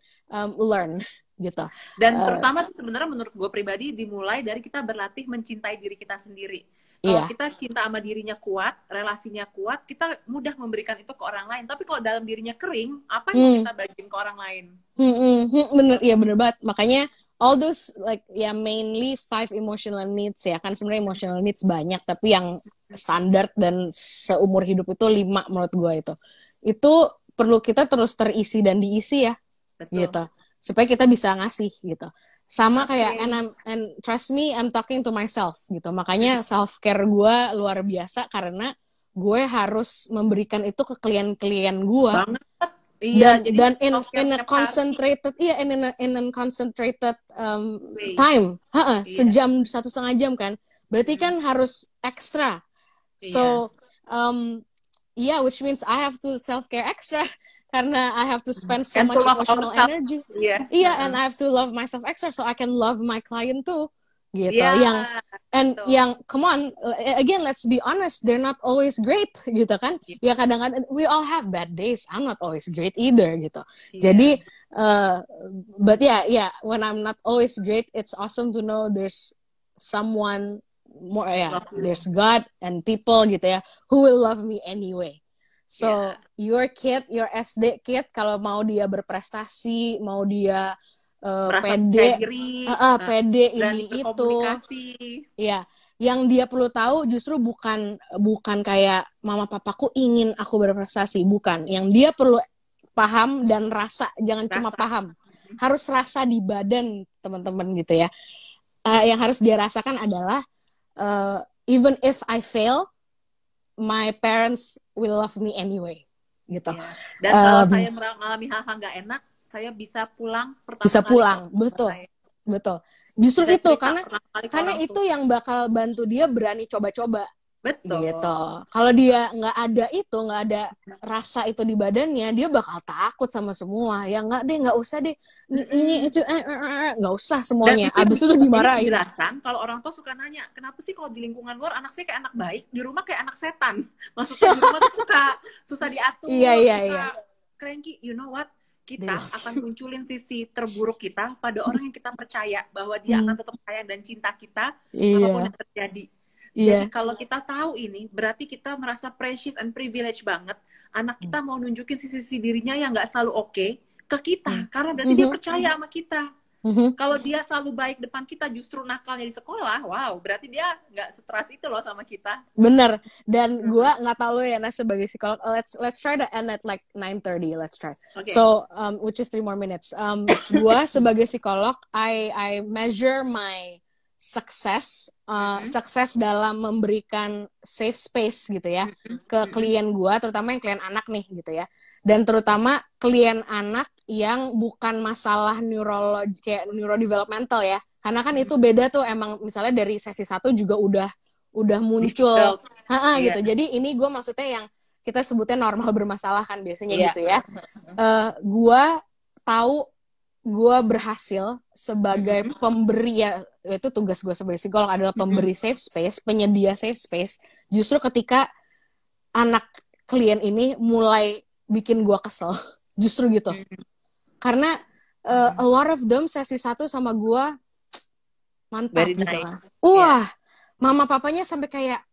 learn gitu. Dan terutama sebenarnya menurut gue pribadi dimulai dari kita berlatih mencintai diri kita sendiri. Kalau kita cinta sama dirinya kuat, relasinya kuat, kita mudah memberikan itu ke orang lain. Tapi kalau dalam dirinya kering, apa yang kita bagiin ke orang lain? Bener banget. Makanya all those mainly 5 emotional needs ya, kan sebenarnya emotional needs banyak, tapi yang standar dan seumur hidup itu 5 menurut gue itu perlu kita terus terisi dan diisi ya. Betul. Gitu, supaya kita bisa ngasih gitu. Sama kayak and trust me, I'm talking to myself gitu. Makanya self care gue luar biasa karena gue harus memberikan itu ke klien-klien gue. Dan in a concentrated in a concentrated time, sejam 1,5 jam kan, berarti kan harus ekstra. So which means I have to self care extra karena I have to spend so And to much love emotional ourselves. energy. Iya. Iya, and I have to love myself extra so I can love my client too. Gitu. Iya, betul. Yang come on, again let's be honest, they're not always great gitu kan. Ya kadang-kadang we all have bad days. I'm not always great either gitu. Iya. Jadi but yeah, when I'm not always great, it's awesome to know there's someone more, Love you. there's God and people gitu ya who will love me anyway. So your kid, your SD kid, kalau mau dia berprestasi, mau dia Merasa pede, percaya diri, pede berani ini itu, berkomunikasi. ya, yang dia perlu tahu justru bukan kayak mama papaku ingin aku berprestasi, bukan. Yang dia perlu paham dan rasa, jangan cuma paham, harus rasa di badan teman-teman gitu ya. Yang harus dia rasakan adalah even if I fail, my parents will love me anyway, gitu. Yeah. Dan kalau saya mengalami hal-hal nggak enak, saya bisa pulang pertama bisa kali. Pulang, betul. Justru bisa itu karena itu yang bakal bantu dia berani coba-coba. Betul. Gitu. Kalau dia nggak ada rasa itu di badannya, dia bakal takut sama semua. Ya nggak usah deh. Ini itu nggak usah semuanya. Abis itu dimarahin. Penjelasan kalau orang tua suka nanya, kenapa sih kalau di lingkungan luar anak saya kayak anak baik, di rumah kayak anak setan. Maksudnya di rumah tuh susah diatur, Iya. cranky. You know what? Kita akan munculin sisi terburuk kita pada orang yang kita percaya bahwa dia akan tetap sayang dan cinta kita apapun yang terjadi. Jadi kalau kita tahu ini, berarti kita merasa precious and privilege banget. Anak kita mau nunjukin sisi dirinya yang nggak selalu oke ke kita, karena berarti dia percaya sama kita. Kalau dia selalu baik depan kita, justru nakalnya di sekolah, wow, berarti dia nggak stres itu loh sama kita. Bener. Dan gue nggak tahu ya, Nas, sebagai psikolog, let's try to end at like 9:30, let's try. Okay. So, which is 3 more minutes. Gue sebagai psikolog, I measure my sukses dalam memberikan safe space gitu ya ke klien gue, terutama yang klien anak nih gitu ya, dan terutama klien anak yang bukan masalah neurologi kayak neurodevelopmental ya, karena kan itu beda tuh, emang misalnya dari sesi 1 juga udah muncul gitu. Jadi ini gue maksudnya yang kita sebutnya normal bermasalah kan biasanya gitu ya. Gue tahu gue berhasil sebagai pemberi, ya itu tugas gue sebagai psikolog adalah pemberi safe space, penyedia safe space, justru ketika anak klien ini mulai bikin gue kesel, justru gitu. Karena a lot of them sesi 1 sama gue mantap very gitu nice. Kan. Wah, mama papanya sampai kayak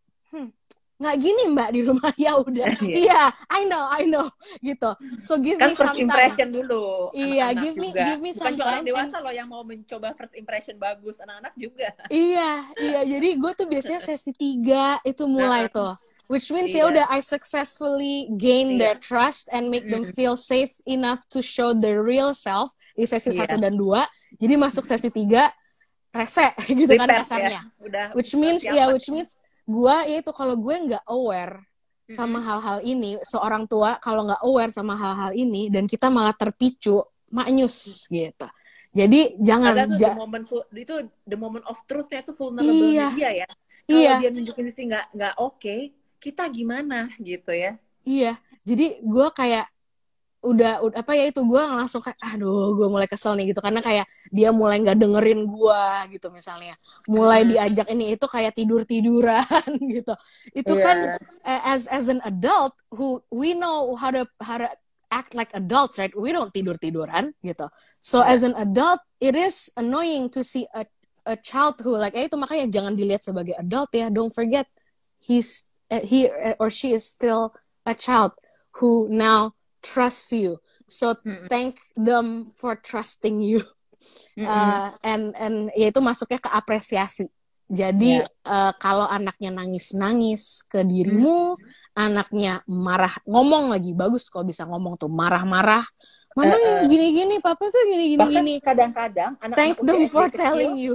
nggak gini mbak di rumah, ya udah I know gitu. So give kan me some first impression dulu. Give me some time. Bukan orang dewasa and... loh yang mau mencoba first impression bagus, anak-anak juga. Iya, jadi gue tuh biasanya sesi 3 itu mulai tuh, which means ya udah I successfully gain their trust and make them feel safe enough to show their real self di sesi 1 dan 2. Jadi masuk sesi 3 rese gitu kan kasarnya. Which means gue itu kalau gue nggak aware sama hal-hal ini, seorang tua kalau nggak aware sama hal-hal ini dan kita malah terpicu, maknyus gitu. Jadi jangan the moment of truth-nya itu vulnerable-nya dia ya. Kalau dia nunjukin sisi nggak oke, kita gimana gitu ya. Iya. Jadi gue kayak udah apa ya itu, gue langsung kayak aduh gue mulai kesel nih gitu, karena kayak dia mulai nggak dengerin gue gitu, misalnya mulai diajak ini itu kayak tiduran gitu. Itu kan as an adult who we know how to act like adults, right? We don't tiduran gitu. So as an adult it is annoying to see a child who like itu, makanya jangan dilihat sebagai adult ya. Don't forget he or she is still a child who now trust you, so thank them for trusting you. And ya itu masuknya ke apresiasi. Jadi kalau anaknya nangis ke dirimu, anaknya marah, ngomong lagi, bagus kalau bisa ngomong tuh, marah-marah, mama gini-gini, papa tuh gini-gini. Kadang-kadang anak thank them for telling you.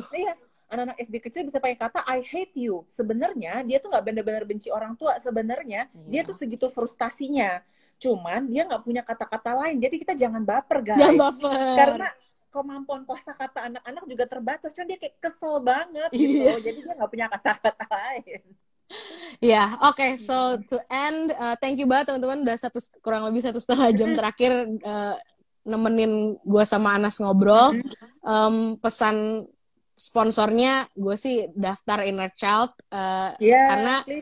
Anak-anak SD kecil bisa pakai kata I hate you. Sebenarnya dia tuh nggak benar-benar benci orang tua. Sebenarnya dia tuh segitu frustasinya. Cuman dia nggak punya kata-kata lain. Jadi kita jangan baper, guys. Jangan baper. Karena kemampuan kosakata anak-anak juga terbatas. Cuman dia kayak kesel banget gitu. Jadi dia nggak punya kata-kata lain. Ya, oke. So to end, thank you banget teman-teman udah kurang lebih 1,5 jam terakhir nemenin gue sama Anas ngobrol. Pesan sponsornya gue sih daftar Inner Child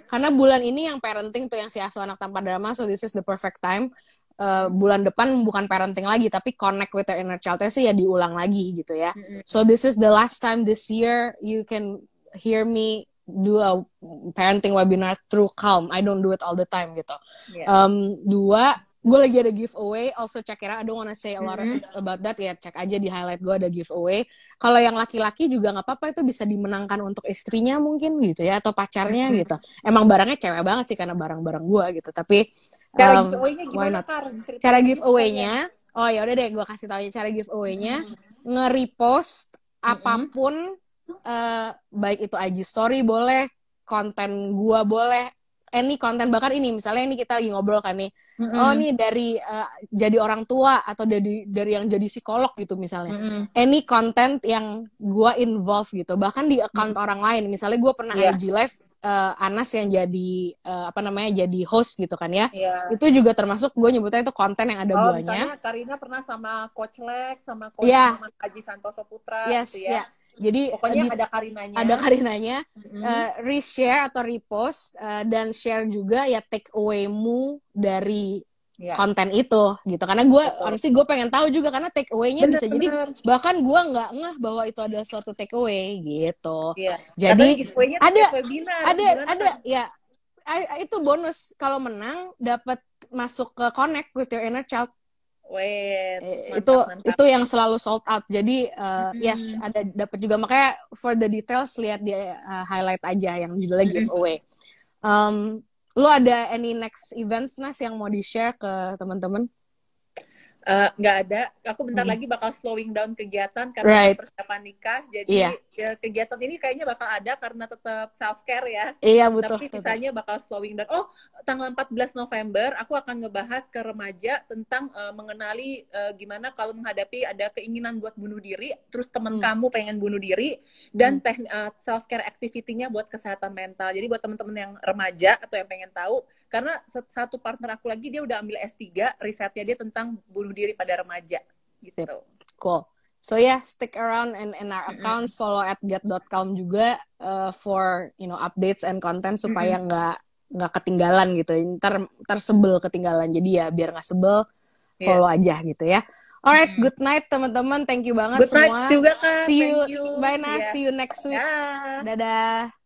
karena bulan ini yang parenting tuh yang si asuh anak tanpa drama, so this is the perfect time. Bulan depan bukan parenting lagi tapi connect with your inner child-nya sih ya diulang lagi gitu ya. So this is the last time this year you can hear me do a parenting webinar through Calm. I don't do it all the time gitu. Dua, gue lagi ada giveaway, also check it out. I don't wanna say a lot about that ya, cek aja di highlight gue ada giveaway. Kalau yang laki-laki juga nggak apa-apa, itu bisa dimenangkan untuk istrinya mungkin gitu ya, atau pacarnya gitu. Emang barangnya cewek banget sih karena barang-barang gue gitu, tapi cara giveaway-nya gimana, cara giveaway-nya, oh ya udah deh gue kasih tau ya cara giveaway-nya. Nge-repost apapun, baik itu IG story boleh, konten gue boleh, any konten, bahkan ini misalnya ini kita lagi ngobrol kan nih, oh nih dari jadi orang tua atau dari yang jadi psikolog gitu misalnya, any content yang gue involve gitu, bahkan di account orang lain, misalnya gue pernah IG live Anas yang jadi jadi host gitu kan ya, itu juga termasuk gue nyebutnya itu konten yang ada guanya. Misalnya Karina pernah sama Coach Lex, sama Coach Muhammad Haji Santoso Putra gitu ya. Jadi pokoknya ada Karinanya. Reshare atau repost dan share juga ya take away-mu dari konten itu gitu. Karena gue honestly gue pengen tahu juga, karena take away-nya bisa jadi bahkan gue nggak ngeh bahwa itu ada suatu take away gitu. Jadi ada ya itu bonus kalau menang, dapat masuk ke connect with your inner child. Mantap. Itu yang selalu sold out. Jadi yes, ada dapat juga, makanya for the details lihat di highlight aja yang judulnya giveaway. Lo ada any next events Nas yang mau di-share ke teman-teman? Nggak ada. Aku bentar lagi bakal slowing down kegiatan karena persiapan nikah. Jadi kegiatan ini kayaknya bakal ada karena tetap self-care ya. Iya, betul. Tapi sisanya bakal slowing down. Oh, tanggal 14 November aku akan ngebahas ke remaja tentang mengenali gimana kalau menghadapi ada keinginan buat bunuh diri, terus teman kamu pengen bunuh diri, dan self-care activity-nya buat kesehatan mental. Jadi buat teman-teman yang remaja atau yang pengen tahu, karena satu partner aku lagi dia udah ambil S3, risetnya dia tentang bunuh diri pada remaja gitu. Cool. So stick around in our accounts, follow at get.calm juga for updates and content supaya nggak ketinggalan gitu. Ntar sebel ketinggalan. Jadi ya biar nggak sebel, follow aja gitu ya. Alright, good night teman-teman. Thank you banget semua. Good night juga Kak. See you. Bye Nas. See you next week. Dadah.